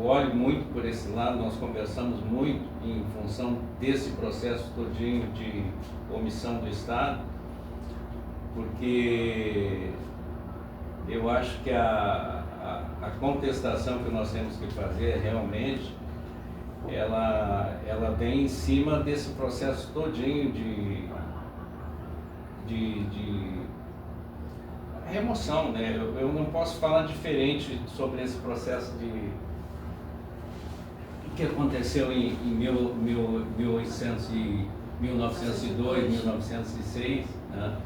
olho muito por esse lado, nós conversamos muito em função desse processo todinho de omissão do Estado, porque eu acho que a contestação que nós temos que fazer realmente, ela vem em cima desse processo todinho de remoção, né? Eu não posso falar diferente sobre esse processo que aconteceu em 1902, 1906, né?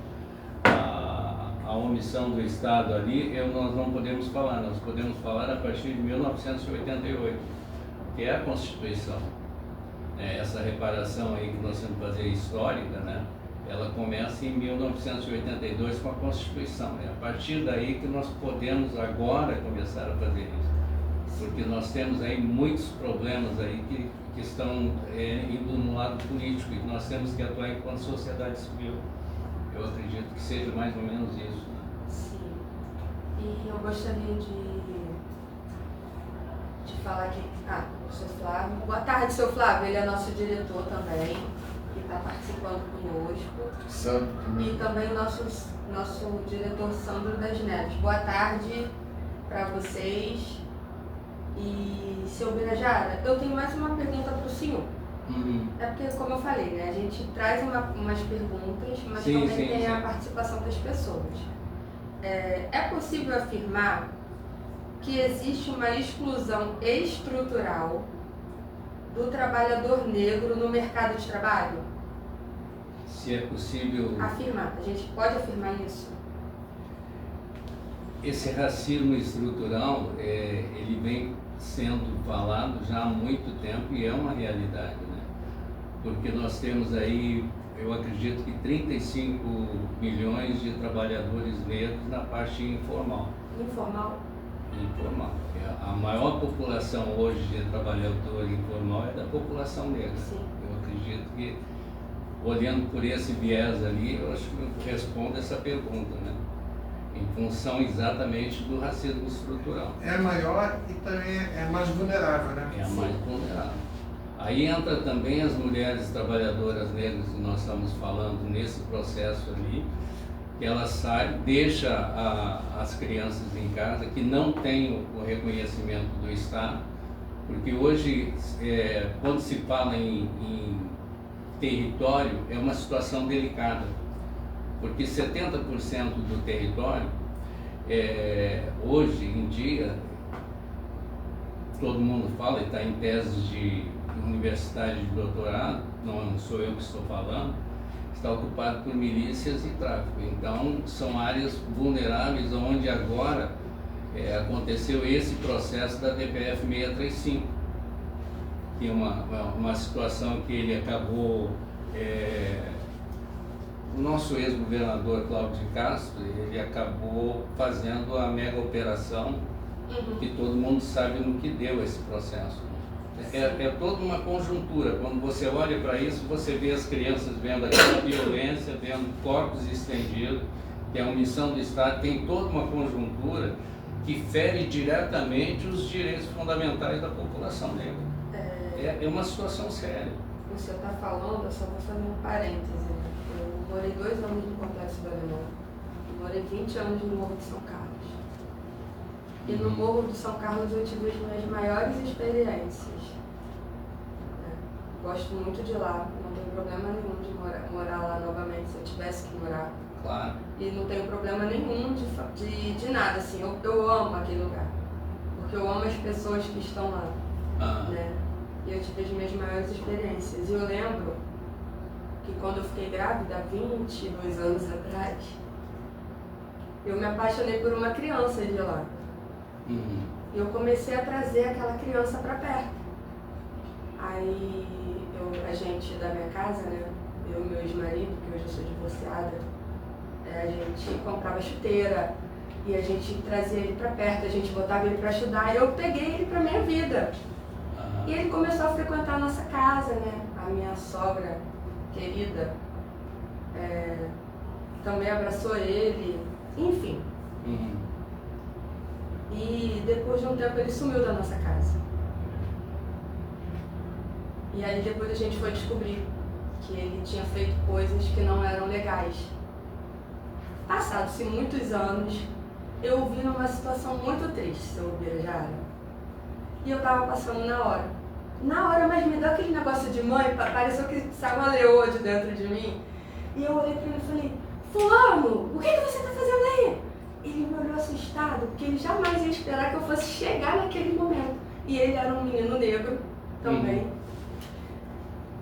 A omissão do Estado ali, nós não podemos falar, nós podemos falar a partir de 1988, que é a Constituição. Essa reparação aí que nós temos que fazer histórica, né? Ela começa em 1982 com a Constituição. É a partir daí que nós podemos agora começar a fazer isso. Porque nós temos aí muitos problemas aí que estão indo no lado político e nós temos que atuar enquanto sociedade civil. Eu acredito que seja mais ou menos isso. Né? Sim. E eu gostaria de falar aqui, o seu Flávio. Boa tarde, seu Flávio. Ele é nosso diretor também, que está participando conosco. E também o nosso diretor Sandro das Neves. Boa tarde para vocês. E, seu Birajara, eu tenho mais uma pergunta para o senhor. É porque, como eu falei, né, a gente traz umas perguntas, mas também tem a participação das pessoas. É possível afirmar que existe uma exclusão estrutural do trabalhador negro no mercado de trabalho? Se é possível... Afirmar. A gente pode afirmar isso? Esse racismo estrutural, ele vem sendo falado já há muito tempo e é uma realidade, né? Porque nós temos aí, eu acredito que 35 milhões de trabalhadores negros na parte informal. Informal? Informal. A maior população hoje de trabalhador informal é da população negra. Sim. Eu acredito que, olhando por esse viés ali, eu acho que eu respondo essa pergunta, né? Em função exatamente do racismo estrutural. É maior e também é mais vulnerável, né? É a mais vulnerável. Aí entra também as mulheres trabalhadoras negras que nós estamos falando nesse processo ali, que elas saem, deixam as crianças em casa, que não têm o reconhecimento do Estado, porque hoje, quando se fala em território, é uma situação delicada. Porque 70% do território, hoje em dia, todo mundo fala e está em tese de universidade de doutorado, não sou eu que estou falando, está ocupado por milícias e tráfico. Então, são áreas vulneráveis onde agora aconteceu esse processo da DPF 635, que é uma situação que ele acabou... O nosso ex-governador Cláudio de Castro, ele acabou fazendo a mega operação, que todo mundo sabe no que deu esse processo. É toda uma conjuntura. Quando você olha para isso, você vê as crianças vendo aquela violência, vendo corpos estendidos, que é a omissão do Estado, tem toda uma conjuntura que fere diretamente os direitos fundamentais da população negra. É uma situação séria. O senhor está falando, eu só vou fazer um parêntese. Eu morei 2 anos no Complexo do Alemão. Morei 20 anos no Morro de São Carlos. E no Morro de São Carlos eu tive as minhas maiores experiências. Gosto muito de lá, não tenho problema nenhum de morar lá novamente se eu tivesse que morar. Claro. E não tenho problema nenhum de nada, assim, eu amo aquele lugar. Porque eu amo as pessoas que estão lá. Né? E eu tive as minhas maiores experiências. E eu lembro que quando eu fiquei grávida, há 22 anos atrás, eu me apaixonei por uma criança de lá. E eu comecei a trazer aquela criança para perto. Aí a gente da minha casa, né, eu e meu ex-marido, que hoje eu sou divorciada, a gente comprava chuteira e a gente trazia ele para perto, a gente botava ele para estudar e eu peguei ele para minha vida. E ele começou a frequentar a nossa casa, né? A minha sogra querida também abraçou ele, enfim. E depois de um tempo ele sumiu da nossa casa. E aí depois a gente foi descobrir que ele tinha feito coisas que não eram legais. Passados-se muitos anos, eu o vi numa situação muito triste, seu Birajara. E eu tava passando na hora. Mas me deu aquele negócio de mãe, pareceu que saiu uma leoa de dentro de mim. E eu olhei pra ele e falei, fulano, o que você tá fazendo aí? Ele me olhou assustado, porque ele jamais ia esperar que eu fosse chegar naquele momento. E ele era um menino negro também.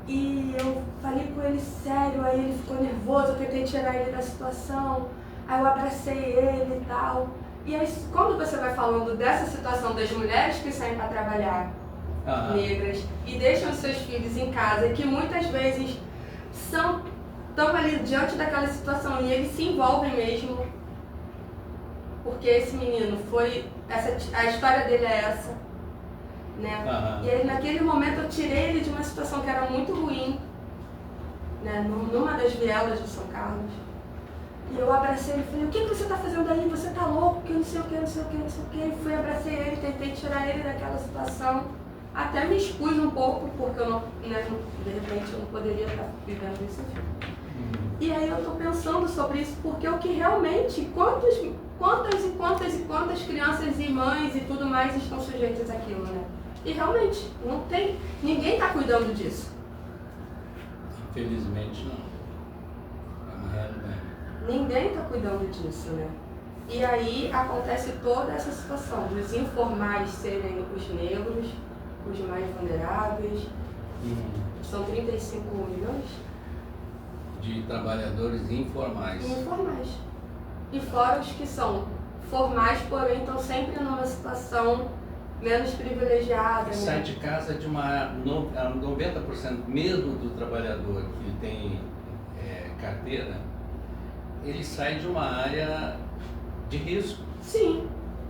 E eu falei com ele sério, aí ele ficou nervoso, eu tentei tirar ele da situação, aí eu abracei ele e tal. E aí, quando você vai falando dessa situação das mulheres que saem para trabalhar, negras, e deixam os seus filhos em casa, e que muitas vezes estão ali diante daquela situação e eles se envolvem mesmo, porque esse menino foi, a história dele é essa, né? E aí, naquele momento eu tirei ele de uma situação que era muito ruim, né? Numa das vielas de São Carlos. E eu abracei ele e falei, o que você está fazendo aí? Você está louco? Que não sei o que, não sei o que, não sei o que. E fui, abracei ele, tentei tirar ele daquela situação. Até me expus um pouco, porque eu não, né, de repente eu não poderia estar vivendo isso. E aí eu estou pensando sobre isso, porque o que realmente, quantas crianças e mães e tudo mais estão sujeitas àquilo, né? E realmente, não tem, ninguém está cuidando disso. Infelizmente não. É uma realidade. Ninguém está cuidando disso, né? E aí acontece toda essa situação dos informais serem os negros, os mais vulneráveis. São 35 milhões de trabalhadores informais. Informais. E fora os que são formais, porém estão sempre numa situação menos privilegiada. Sai né? de casa de uma 90% mesmo do trabalhador que tem carteira, ele sai de uma área de risco. Sim.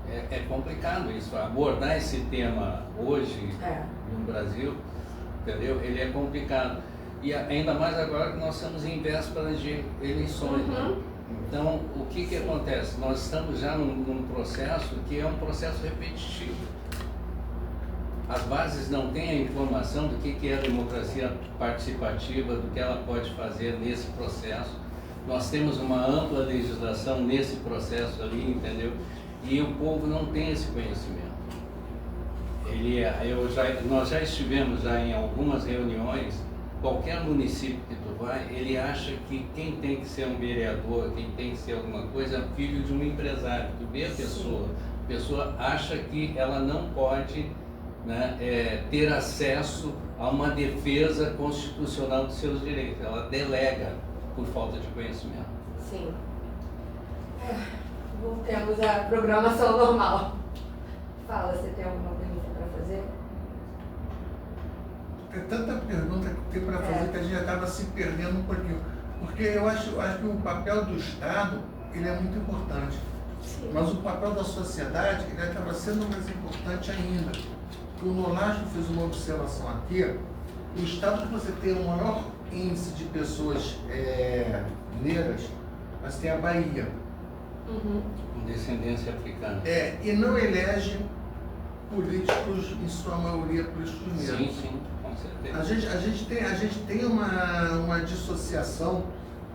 É complicado isso. Abordar esse tema hoje no Brasil, entendeu? Ele é complicado. E ainda mais agora que nós estamos em vésperas de eleições. Né? Então, o que acontece? Nós estamos já num processo que é um processo repetitivo. As bases não têm a informação do que é a democracia participativa, do que ela pode fazer nesse processo. Nós temos uma ampla legislação nesse processo ali, entendeu? E o povo não tem esse conhecimento. Nós já estivemos já em algumas reuniões, qualquer município que tu vai, ele acha que quem tem que ser um vereador, quem tem que ser alguma coisa, é filho de um empresário. Tu vê a pessoa acha que ela não pode, né, ter acesso há uma defesa constitucional dos seus direitos. Ela delega por falta de conhecimento. Sim. Voltemos à programação normal. Fala, você tem alguma pergunta para fazer? Tem tanta pergunta que tem para fazer que a gente acaba se perdendo um pouquinho. Porque eu acho que o papel do Estado ele é muito importante. Sim. Mas o papel da sociedade ele acaba sendo mais importante ainda. O Nolasco fez uma observação aqui. O estado que você tem o maior índice de pessoas negras, mas tem a Bahia. Uhum. Com descendência africana. E não elege políticos, em sua maioria, políticos negros. Sim, sim, com certeza. A gente tem uma dissociação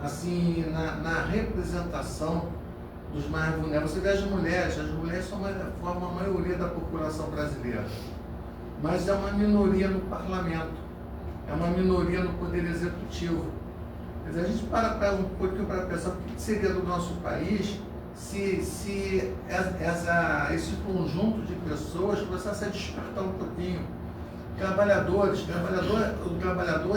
assim, na representação dos mais vulneráveis. Você vê as mulheres formam a maioria da população brasileira. Mas é uma minoria no parlamento, é uma minoria no poder executivo. Quer dizer, a gente para um pouquinho para pensar o que seria do nosso país se esse conjunto de pessoas começasse a despertar um pouquinho. O trabalhador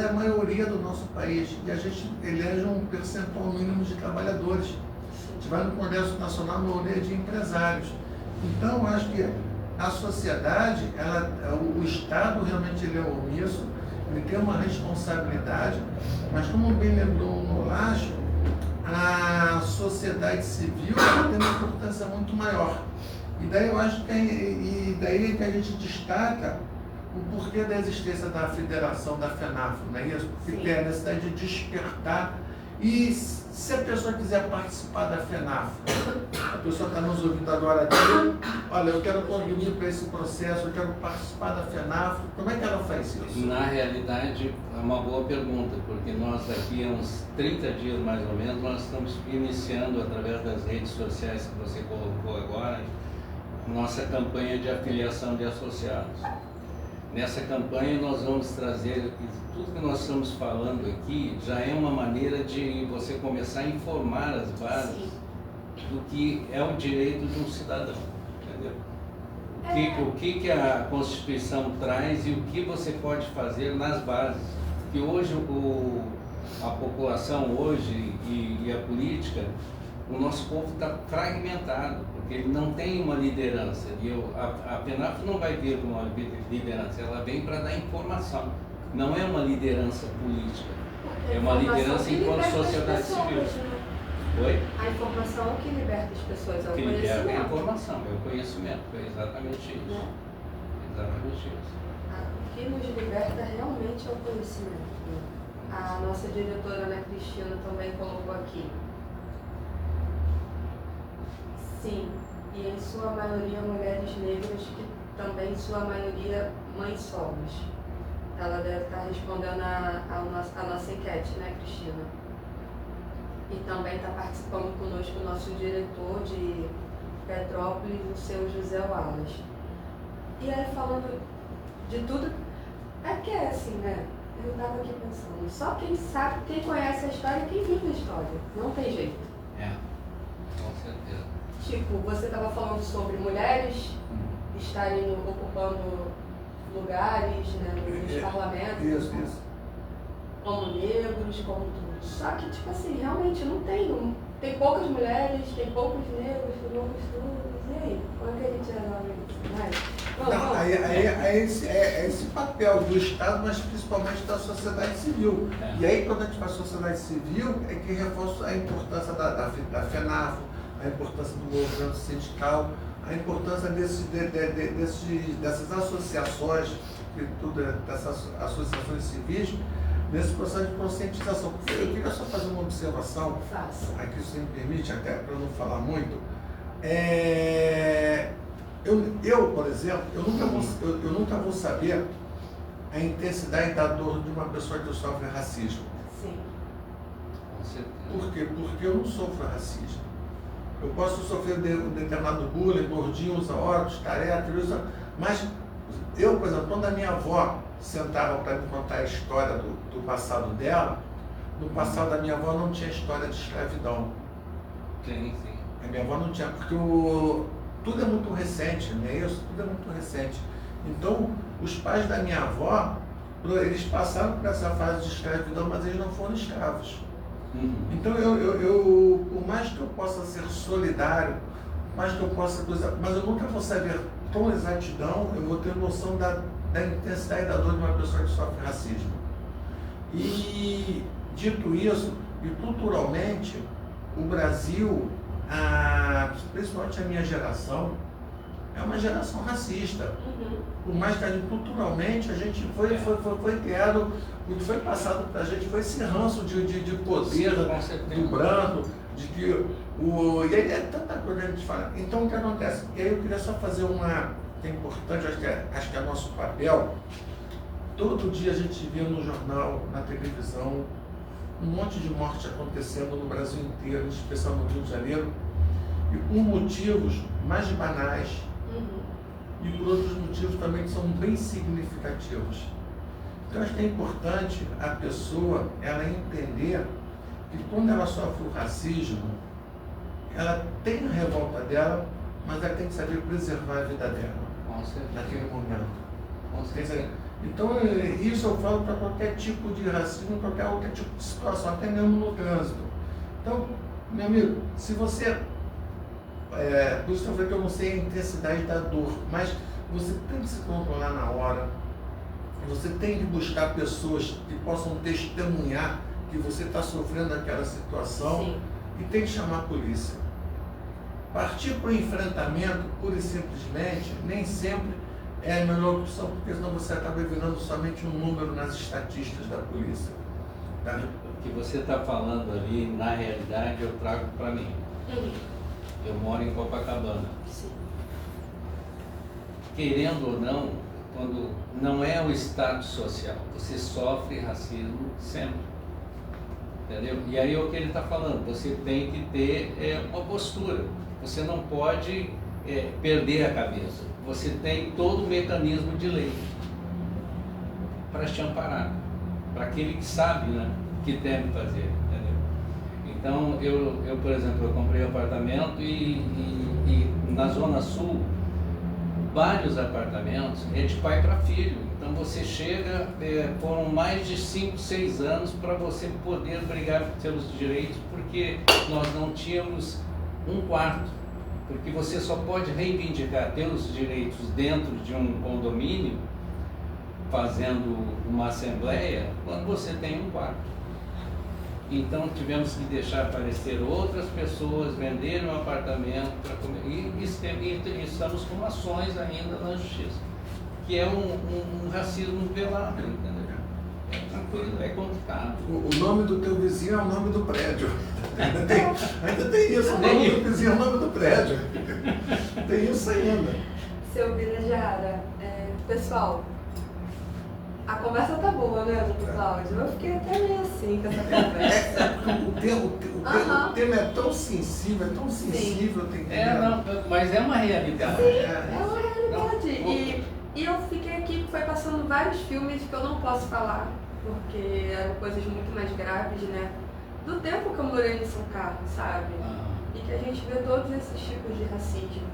é a maioria do nosso país e a gente elege um percentual mínimo de trabalhadores. A gente vai no Congresso Nacional, a maioria de empresários. Então, eu acho que a sociedade, o Estado realmente ele é omisso, ele tem uma responsabilidade, mas como bem lembrou o Nolasco, a sociedade civil tem uma importância muito maior. E daí eu acho que daí que a gente destaca o porquê da existência da federação, da FENAF, não é isso? Porque tem a necessidade de despertar. E se a pessoa quiser participar da FENAF, a pessoa está nos ouvindo agora aqui, olha, eu quero contribuir para esse processo, eu quero participar da FENAF, como é que ela faz isso? Na realidade, é uma boa pergunta, porque nós daqui a uns 30 dias mais ou menos, nós estamos iniciando através das redes sociais que você colocou agora, nossa campanha de afiliação de associados. Nessa campanha nós vamos trazer, tudo que nós estamos falando aqui já é uma maneira de você começar a informar as bases do que é o direito de um cidadão, entendeu? O que a Constituição traz e o que você pode fazer nas bases. Que hoje a população hoje e a política, o nosso povo está fragmentado, porque ele não tem uma liderança. E a FENAF não vai vir com uma liderança, ela vem para dar informação. Não é uma liderança política, é uma liderança enquanto sociedade civil. Oi? A informação é o que liberta as pessoas, é o que liberta conhecimento. a informação, é o conhecimento, é exatamente isso. Exatamente isso. O que nos liberta realmente é o conhecimento. A nossa diretora, Ana Cristina, também colocou aqui. Sim, e em sua maioria mulheres negras, que também em sua maioria mães solos. Ela deve estar respondendo a nossa enquete, né, Cristina? E também está participando conosco o nosso diretor de Petrópolis, o seu José Wallace. E aí, falando de tudo, que é assim, né? Eu estava aqui pensando, só quem sabe, quem conhece a história, quem vive a história. Não tem jeito. Com certeza. Tipo, você estava falando sobre mulheres estarem ocupando lugares, né, nos parlamentos. Isso. Como negros, como tudo. Só que, tipo assim, realmente não tem. Tem poucas mulheres, tem poucos negros, tem poucos tudo. E aí? Como é que a gente resolve isso? É esse papel do Estado, mas principalmente da sociedade civil. E aí, quando a gente faz sociedade civil, é que reforça a importância da FENAF, a importância do movimento sindical, a importância dessas associações, dessas associações civis, nesse processo de conscientização. Eu queria só fazer uma observação, aqui se me permite, até para não falar muito. Eu, por exemplo, eu nunca vou saber a intensidade da dor de uma pessoa que sofre racismo. Sim. Com certeza. Por quê? Porque eu não sofro racismo. Eu posso sofrer um determinado bullying, gordinho, usa óculos, careca, mas eu, por exemplo, quando a minha avó sentava para me contar a história do passado dela, no passado da minha avó não tinha história de escravidão. Sim. A minha avó não tinha, porque tudo é muito recente, não é isso? Tudo é muito recente. Então, os pais da minha avó eles passaram por essa fase de escravidão, mas eles não foram escravos. Então, por mais que eu possa ser solidário, por mais que eu possa coisa, mas eu nunca vou saber com exatidão, eu vou ter noção da intensidade da dor de uma pessoa que sofre racismo. E, dito isso, e culturalmente, o Brasil, principalmente a minha geração, é uma geração racista. Por mais que culturalmente a gente foi criado, o que foi passado para a gente foi esse ranço de poder do branco, de que e aí é tanta coisa que a gente fala. Então o que acontece? E aí eu queria só fazer que é importante, acho que é nosso papel. Todo dia a gente vê no jornal, na televisão, um monte de morte acontecendo no Brasil inteiro, em especial no Rio de Janeiro, e por motivos mais banais, e por outros motivos também que são bem significativos. Então acho que é importante a pessoa ela entender que quando ela sofre o racismo, ela tem a revolta dela, mas ela tem que saber preservar a vida dela naquele momento. Então isso eu falo para qualquer tipo de racismo, qualquer outro tipo de situação, até mesmo no trânsito. Então, meu amigo, se você por isso eu falei que eu não sei a intensidade da dor, mas você tem que se controlar na hora, você tem que buscar pessoas que possam testemunhar que você está sofrendo aquela situação. Sim. E tem que chamar a polícia. Partir para o enfrentamento, pura e simplesmente, nem sempre é a melhor opção, porque senão você acaba virando somente um número nas estatísticas da polícia. Tá? O que você está falando ali, na realidade, eu trago para mim. Eu moro em Copacabana. Sim. Querendo ou não, quando não é o status social, você sofre racismo sempre. Entendeu? E aí é o que ele está falando, você tem que ter uma postura, você não pode perder a cabeça, você tem todo o mecanismo de lei para te amparar, para aquele que sabe, né, o que deve fazer. Entendeu? Então, eu, por exemplo, eu comprei um apartamento e na Zona Sul, vários apartamentos é de pai para filho. Então você chega, foram mais de 5, 6 anos para você poder brigar pelos direitos, porque nós não tínhamos um quarto. Porque você só pode reivindicar teus direitos dentro de um condomínio, fazendo uma assembleia, quando você tem um quarto. Então tivemos que deixar aparecer outras pessoas, vender um apartamento para comer. E estamos com ações ainda na justiça, que é um racismo velado, entendeu? É tranquilo, é complicado. O nome do teu vizinho é o nome do prédio. Ainda tem isso, o nome do vizinho é o nome do prédio. Tem isso ainda. Seu Birajara, pessoal, a conversa tá boa, né, doutor Cláudio? Eu fiquei até meio assim com essa conversa. O tema é tão sensível, tem que mas é uma realidade. Sim, é uma realidade. E eu fiquei aqui, foi passando vários filmes que eu não posso falar, porque eram coisas muito mais graves, né? Do tempo que eu morei em São Carlos, sabe? E que a gente vê todos esses tipos de racismo,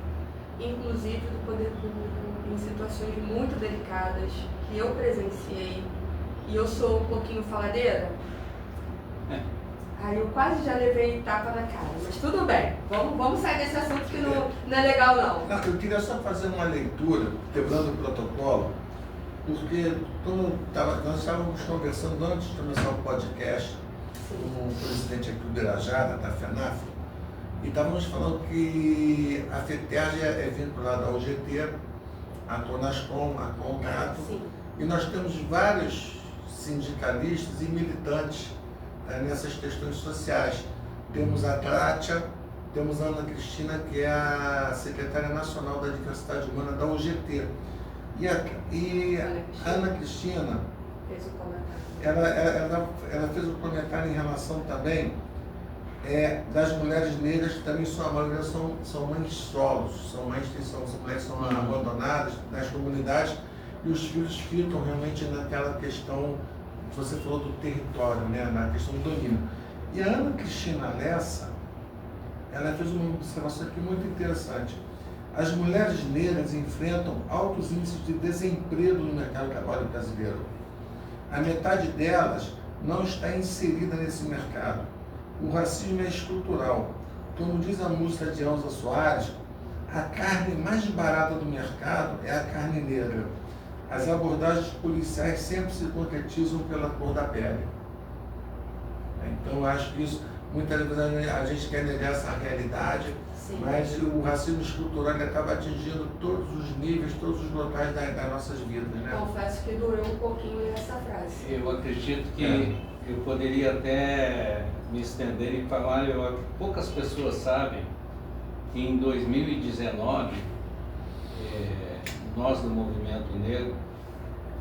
inclusive do poder público, em situações muito delicadas que eu presenciei, e eu sou um pouquinho faladeira, aí eu quase já levei tapa na cara, mas tudo bem, vamos sair desse assunto que não é legal não. Eu queria só fazer uma leitura, quebrando o protocolo, porque nós estávamos conversando antes de começar o podcast com o presidente aqui do Birajara, da FENAF, e estávamos falando que a FETERG é vinculada ao GT, a Tonascom, a Concato, e nós temos vários sindicalistas e militantes nessas questões sociais. Temos a Trátia, temos a Ana Cristina, que é a secretária nacional da Diversidade Humana da UGT. E a Ana Cristina, ela fez um comentário em relação também das mulheres negras, que também a maioria são mães solos, são mulheres que são abandonadas nas comunidades, e os filhos ficam realmente naquela questão que você falou do território, né, na questão do domínio. E a Ana Cristina Lessa, ela fez uma observação aqui muito interessante. As mulheres negras enfrentam altos índices de desemprego no mercado de trabalho brasileiro. a metade delas não está inserida nesse mercado. O racismo é estrutural. Como diz a música de Elza Soares, a carne mais barata do mercado é a carne negra. As abordagens policiais sempre se concretizam pela cor da pele. Então, eu acho que isso, muitas vezes a gente quer negar essa realidade, sim, mas o racismo estrutural acaba atingindo todos os níveis, todos os locais das nossas vidas. Né? Confesso que doeu um pouquinho essa frase. Eu acredito que eu poderia até me estender e falar, poucas pessoas sabem que em 2019, nós do Movimento Negro,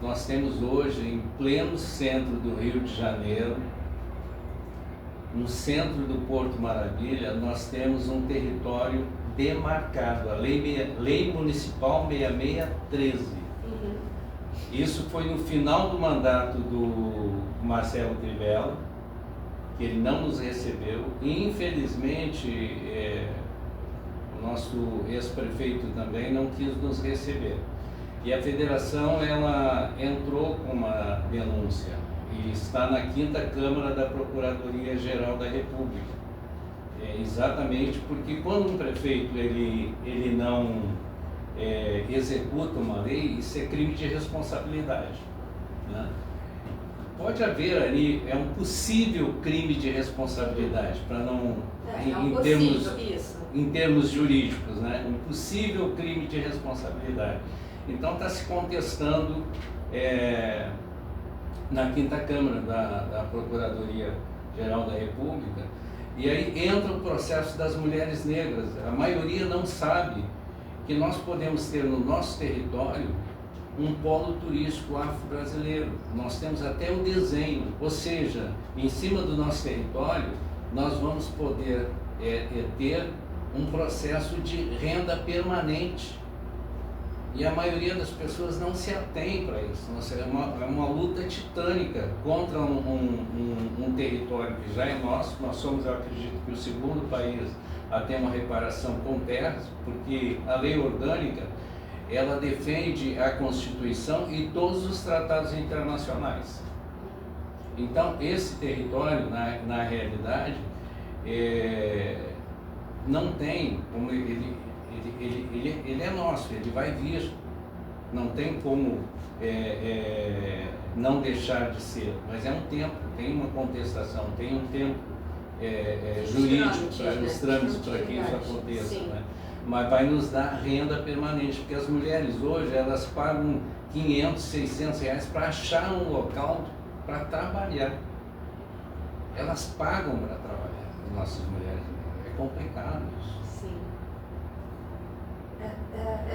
nós temos hoje em pleno centro do Rio de Janeiro, no centro do Porto Maravilha, nós temos um território demarcado, a Lei Municipal 6613. Uhum. Isso foi no final do mandato do Marcelo Crivella, que ele não nos recebeu, e infelizmente o nosso ex-prefeito também não quis nos receber. E a federação, ela entrou com uma denúncia e está na 5ª Câmara da Procuradoria-Geral da República. Exatamente porque quando um prefeito ele não executa uma lei, isso é crime de responsabilidade, né? Pode haver ali, é um possível crime de responsabilidade, para não, em termos jurídicos, né? Um possível crime de responsabilidade. Então está se contestando na 5ª Câmara da Procuradoria-Geral da República, e aí entra o processo das mulheres negras. A maioria não sabe que nós podemos ter no nosso território um polo turístico afro-brasileiro. Nós temos até o desenho, ou seja, em cima do nosso território, nós vamos poder ter um processo de renda permanente. E a maioria das pessoas não se atém para isso. É uma luta titânica contra um território que já é nosso. Nós somos, eu acredito, que o segundo país a ter uma reparação com terras, porque a lei orgânica, ela defende a Constituição e todos os tratados internacionais. Então, esse território, na realidade, não tem como ele é nosso, ele vai vir, não tem como não deixar de ser, mas é um tempo, tem uma contestação, tem um tempo jurídico para os trâmites para que isso aconteça, né? Mas vai nos dar renda permanente, porque as mulheres hoje, elas pagam 500, 600 reais para achar um local para trabalhar. Elas pagam para trabalhar, as nossas mulheres. É complicado isso. Sim.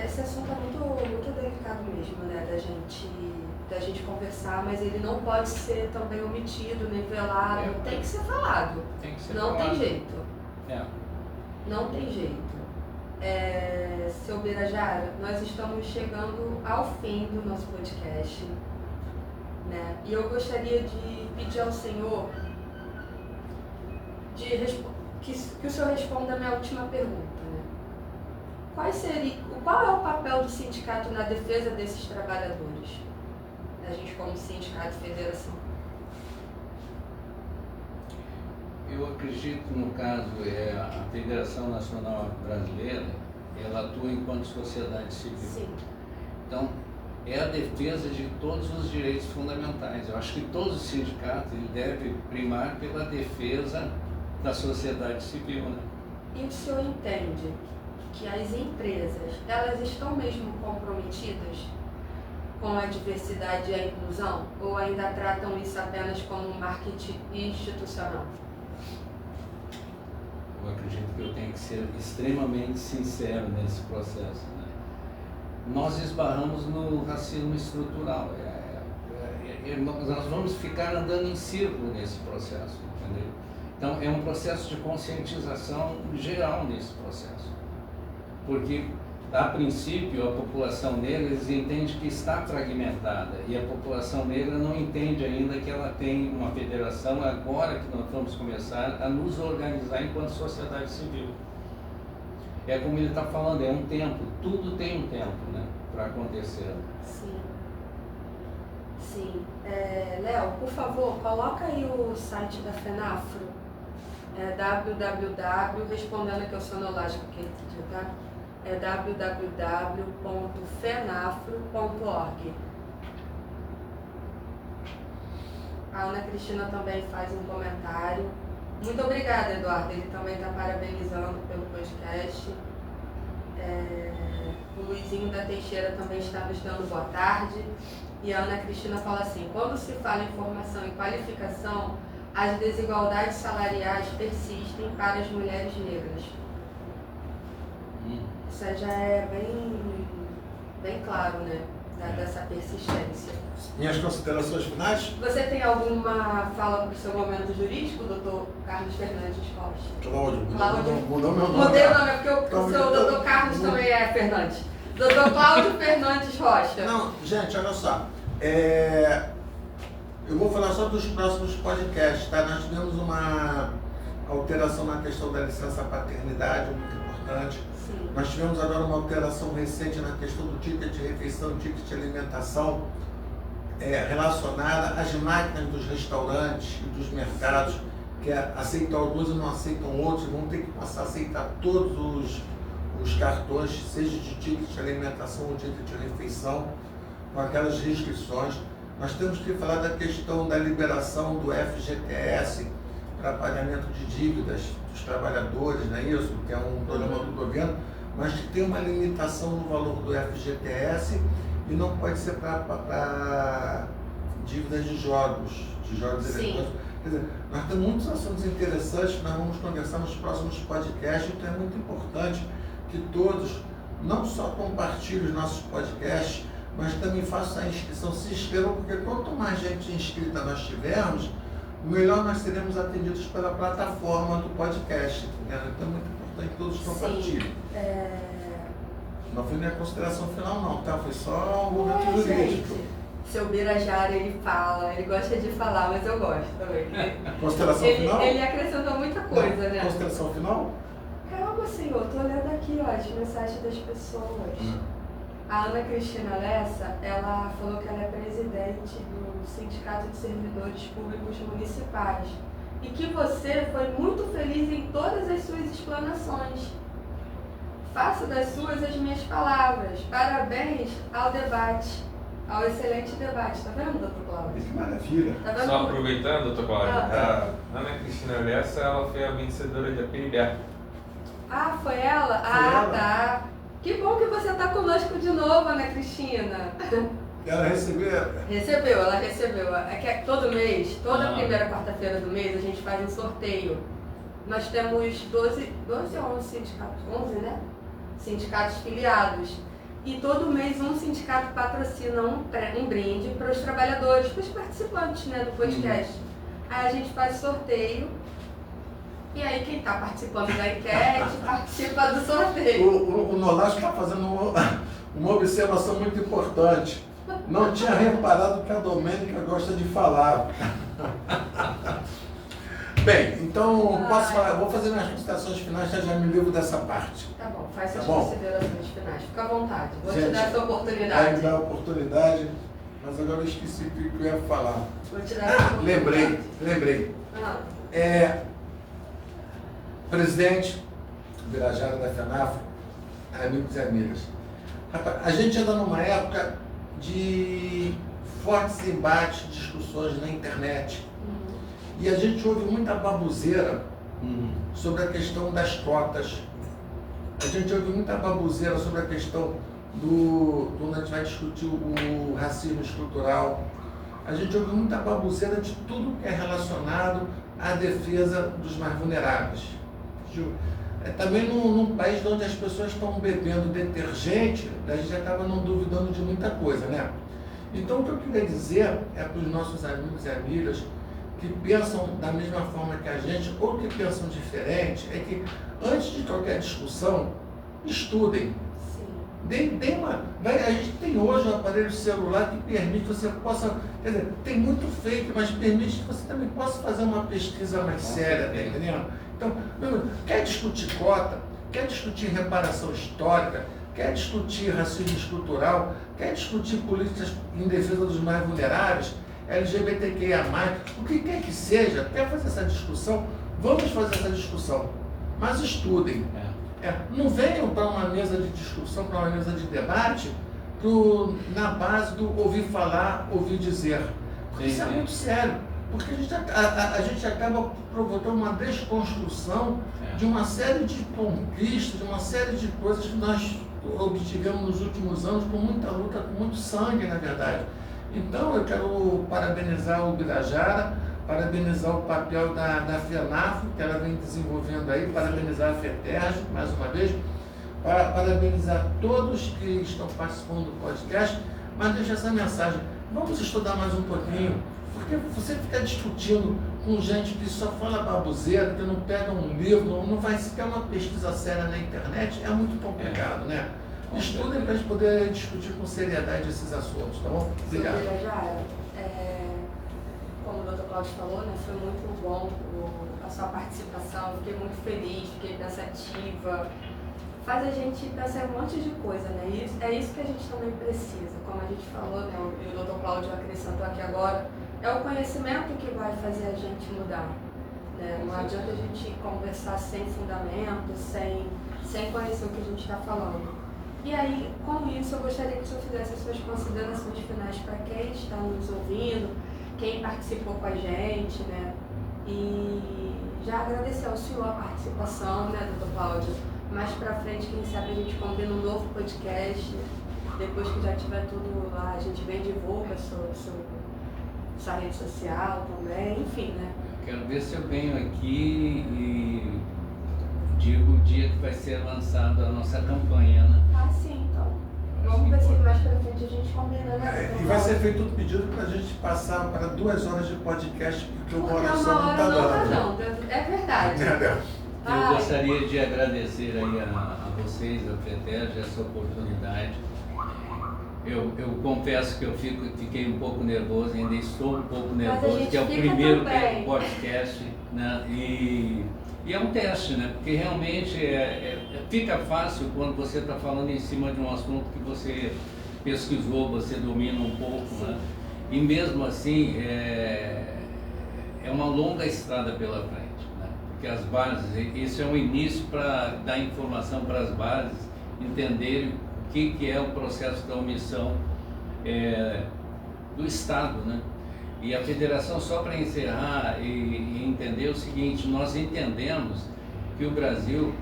Esse assunto é muito delicado mesmo, né, da gente conversar, mas ele não pode ser também omitido, nem velado, tem que ser falado. Tem que ser não falado. Tem jeito. Não tem jeito. Seu Birajara, nós estamos chegando ao fim do nosso podcast, né? E eu gostaria de pedir ao Senhor que o Senhor responda a minha última pergunta, né? Qual é o papel do sindicato na defesa desses trabalhadores? A gente como sindicato e federação. Eu acredito que no caso a Federação Nacional Brasileira, ela atua enquanto sociedade civil. Sim. Então, é a defesa de todos os direitos fundamentais. Eu acho que todos os sindicatos devem primar pela defesa da sociedade civil, né? E o senhor entende que as empresas, elas estão mesmo comprometidas com a diversidade e a inclusão, ou ainda tratam isso apenas como um marketing institucional? Eu acredito que eu tenho que ser extremamente sincero nesse processo, né? Nós esbarramos no racismo estrutural. Nós vamos ficar andando em círculo nesse processo, entendeu? Então, é um processo de conscientização geral nesse processo. Porque, a princípio, a população negra, eles entendem que está fragmentada, e a população negra não entende ainda que ela tem uma federação, agora que nós vamos começar a nos organizar enquanto sociedade civil. É como ele está falando, é um tempo, tudo tem um tempo, né, para acontecer. Sim. Sim. Léo, por favor, coloca aí o site da FENAFRO. www, respondendo aqui ao sonológico que ele pediu, tá? www.fenafro.org. A Ana Cristina também faz um comentário. Muito obrigada, Eduardo. Ele também está parabenizando pelo podcast. O Luizinho da Teixeira também está nos dando boa tarde. E a Ana Cristina fala assim: quando se fala em formação e qualificação, as desigualdades salariais persistem para as mulheres negras. Isso aí já é bem claro, né? Dessa persistência. Minhas considerações finais? Você tem alguma fala para o seu momento jurídico, doutor Carlos Fernandes Rocha? Cláudio. Mudou meu nome. Mudei o nome, porque o seu doutor Carlos também é Fernandes. Doutor Cláudio Fernandes Rocha. Não, gente, olha só. Eu vou falar só dos próximos podcasts, tá? Nós tivemos uma alteração na questão da licença paternidade, muito importante. Sim. Nós tivemos agora uma alteração recente na questão do ticket de refeição, ticket de alimentação, relacionada às máquinas dos restaurantes e dos mercados, que aceitam alguns e não aceitam outros, vão ter que passar a aceitar todos os cartões, seja de ticket de alimentação ou ticket de refeição, com aquelas restrições. Nós temos que falar da questão da liberação do FGTS para pagamento de dívidas dos trabalhadores, não é isso? Que é um programa do governo, mas que tem uma limitação no valor do FGTS e não pode ser para dívidas de jogos eletrônicos. Quer dizer, nós temos muitos assuntos interessantes que nós vamos conversar nos próximos podcasts, então é muito importante que todos não só compartilhem os nossos podcasts, mas também façam a inscrição, se inscrevam, porque quanto mais gente inscrita nós tivermos, melhor nós seremos atendidos pela plataforma do podcast. Entendeu? Então é muito importante que todos compartilhem. Não foi minha consideração final não, tá? Foi só um momento jurídico. Seu Birajara, ele fala, ele gosta de falar, mas eu gosto também. Consideração final? Ele acrescentou muita coisa, né? Consideração final? Calma, senhor, tô olhando aqui, ó, as mensagens das pessoas. A Ana Cristina Lessa, ela falou que ela é presidente do Sindicato de Servidores Públicos Municipais e que você foi muito feliz em todas as suas explanações. Faço das suas as minhas palavras. Parabéns ao debate, ao excelente debate. Tá vendo, doutor Cláudio? Que maravilha. Tá vendo? Só aproveitando, doutor Cláudio, Ah. a Ana Cristina Lessa, ela foi a vencedora de Apeliberto. Ah, foi ela? Ela. Tá. Que bom que você tá conosco de novo, Ana Cristina. Ela recebeu? Ela recebeu. É que todo mês, toda primeira quarta-feira do mês, a gente faz um sorteio. Nós temos 12 ou 11 sindicatos, 11, né? Sindicatos filiados. E todo mês um sindicato patrocina um brinde para os trabalhadores, para os participantes, né, do podcast. Aí a gente faz sorteio. E aí quem está participando da enquete participa do sorteio. O Nolasco está fazendo uma observação muito importante. Não tinha reparado que a Domênica gosta de falar. Bem, então posso falar, vou fazer minhas considerações finais, já me livro dessa parte. Tá bom, faz suas Tá bom? considerações finais. Fica à vontade. Vou te Gente, dar essa Vai oportunidade. me dar a oportunidade, mas agora eu esqueci o que eu ia falar. Vou te dar essa oportunidade. Lembrei. Ah, Presidente Birajara da FENAFRO, amigos e amigas. Rapaz, a gente anda numa época de fortes embates, discussões na internet. E a gente ouve muita baboseira sobre a questão das cotas. A gente ouve muita baboseira sobre a questão quando a gente vai discutir o racismo estrutural. A gente ouve muita baboseira de tudo que é relacionado à defesa dos mais vulneráveis. Também num país onde as pessoas estão bebendo detergente, a gente acaba não duvidando de muita coisa, né? Então o que eu queria dizer é para os nossos amigos e amigas que pensam da mesma forma que a gente ou que pensam diferente, é que antes de qualquer discussão, estudem. A gente tem hoje um aparelho celular que permite que você possa, quer dizer, tem muito fake, mas permite que você também possa fazer uma pesquisa mais séria, tá entendendo? Então, quer discutir cota, quer discutir reparação histórica, quer discutir racismo estrutural, quer discutir políticas em defesa dos mais vulneráveis, LGBTQIA+, o que quer que seja, quer fazer essa discussão, vamos fazer essa discussão, mas estudem. Não venham para uma mesa de discussão, para uma mesa de debate, na base do ouvir falar, ouvir dizer. Porque isso é muito sério, porque a gente acaba provocando uma desconstrução de uma série de conquistas, de uma série de coisas que nós obtivemos nos últimos anos com muita luta, com muito sangue, na verdade. Então, eu quero parabenizar o Birajara, parabenizar o papel da FENAF, que ela vem desenvolvendo aí, parabenizar a FETERJ, mais uma vez, parabenizar todos que estão participando do podcast, mas deixa essa mensagem, vamos estudar mais um pouquinho, porque você ficar discutindo com gente que só fala baboseira, que não pega um livro, não vai sequer uma pesquisa séria na internet, é muito complicado, né? Estudem para a gente poder discutir com seriedade esses assuntos, tá bom? Obrigado. Como o Dr. Cláudio falou, né, foi muito bom a sua participação, fiquei muito feliz, fiquei pensativa. Faz a gente pensar em um monte de coisa, né? E é isso que a gente também precisa. Como a gente falou, né, e o Dr. Cláudio acrescentou aqui agora, é o conhecimento que vai fazer a gente mudar. Né? Não adianta a gente conversar sem fundamento, sem conhecer o que a gente está falando. E aí, com isso, eu gostaria que o senhor fizesse as suas considerações finais para quem está nos ouvindo, quem participou com a gente, né? E já agradecer ao senhor a participação, né, Dr. Cláudio? Mais para frente, quem sabe a gente combina um novo podcast, depois que já tiver tudo lá, a gente vem e divulga sua rede social também, enfim, né? Quero ver se eu venho aqui e digo o dia que vai ser lançada a nossa campanha, né? Sim, então. Vamos ver se mais pra frente a gente combina, né? E vai ser feito um pedido para a gente passar para 2 horas de podcast, porque o coração não não está dando. Não, é verdade. Eu gostaria de agradecer aí a vocês, a FETERJ, essa oportunidade. Eu confesso que eu fiquei um pouco nervoso, ainda estou um pouco nervoso, que é o primeiro podcast, né? E é um teste, né? Porque realmente fica fácil quando você está falando em cima de um assunto que você pesquisou, você domina um pouco, né? E mesmo assim, é uma longa estrada pela frente, né? Porque as bases, isso é um início para dar informação para as bases entenderem o que é o processo da omissão do Estado, né? E a federação, só para encerrar e entender o seguinte, nós entendemos que o Brasil,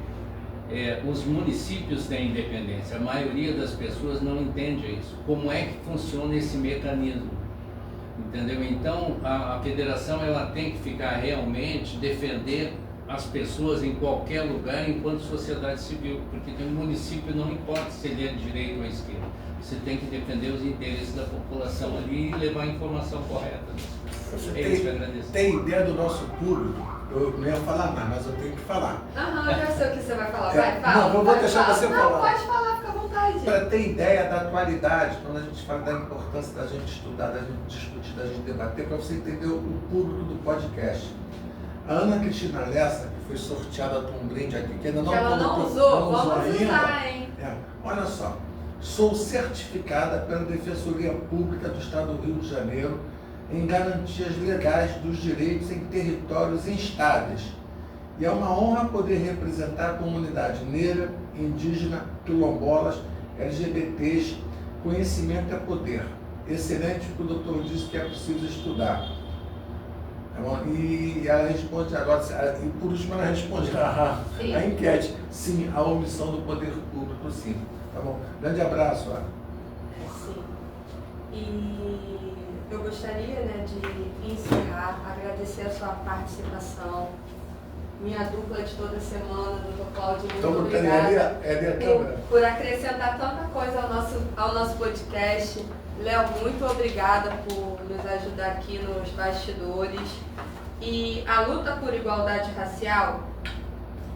os municípios têm independência, a maioria das pessoas não entende isso. Como é que funciona esse mecanismo? Entendeu? Então, a federação ela tem que ficar realmente, defender as pessoas em qualquer lugar enquanto sociedade civil, porque tem um município, não importa se ele é de direita ou esquerda, você tem que defender os interesses da população ali e levar a informação correta. Você tem ideia do nosso público? Eu não ia falar nada, mas eu tenho que falar. Eu já sei o que você vai falar. Vai, fala. Não, vou deixar você falar. Não, pode falar, fica à vontade. Para ter ideia da atualidade, quando a gente fala da importância da gente estudar, da gente discutir, da gente debater, para você entender o público do podcast. A Ana Cristina Lessa, que foi sorteada com um brinde aqui, que ainda não ela não usou, vamos usar, hein? Olha só, sou certificada pela Defensoria Pública do Estado do Rio de Janeiro em garantias legais dos direitos em territórios instáveis. E é uma honra poder representar a comunidade negra, indígena, quilombolas, LGBTs. Conhecimento é poder. Excelente o que o doutor disse que é preciso estudar. E ela responde agora, e por último ela responde a enquete, sim, a omissão do poder público, sim. Tá bom? Grande abraço, Ana. Sim. E eu gostaria, né, de encerrar, agradecer a sua participação, minha dupla de toda semana, Dr. Cláudio, muito obrigada por acrescentar tanta coisa ao nosso podcast. Léo, muito obrigada por nos ajudar aqui nos bastidores. E a luta por igualdade racial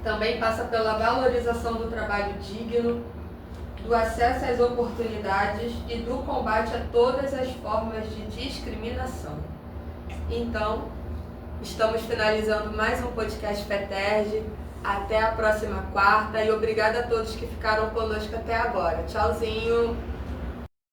também passa pela valorização do trabalho digno, do acesso às oportunidades e do combate a todas as formas de discriminação. Então, estamos finalizando mais um podcast FETERJ. Até a próxima quarta e obrigada a todos que ficaram conosco até agora. Tchauzinho!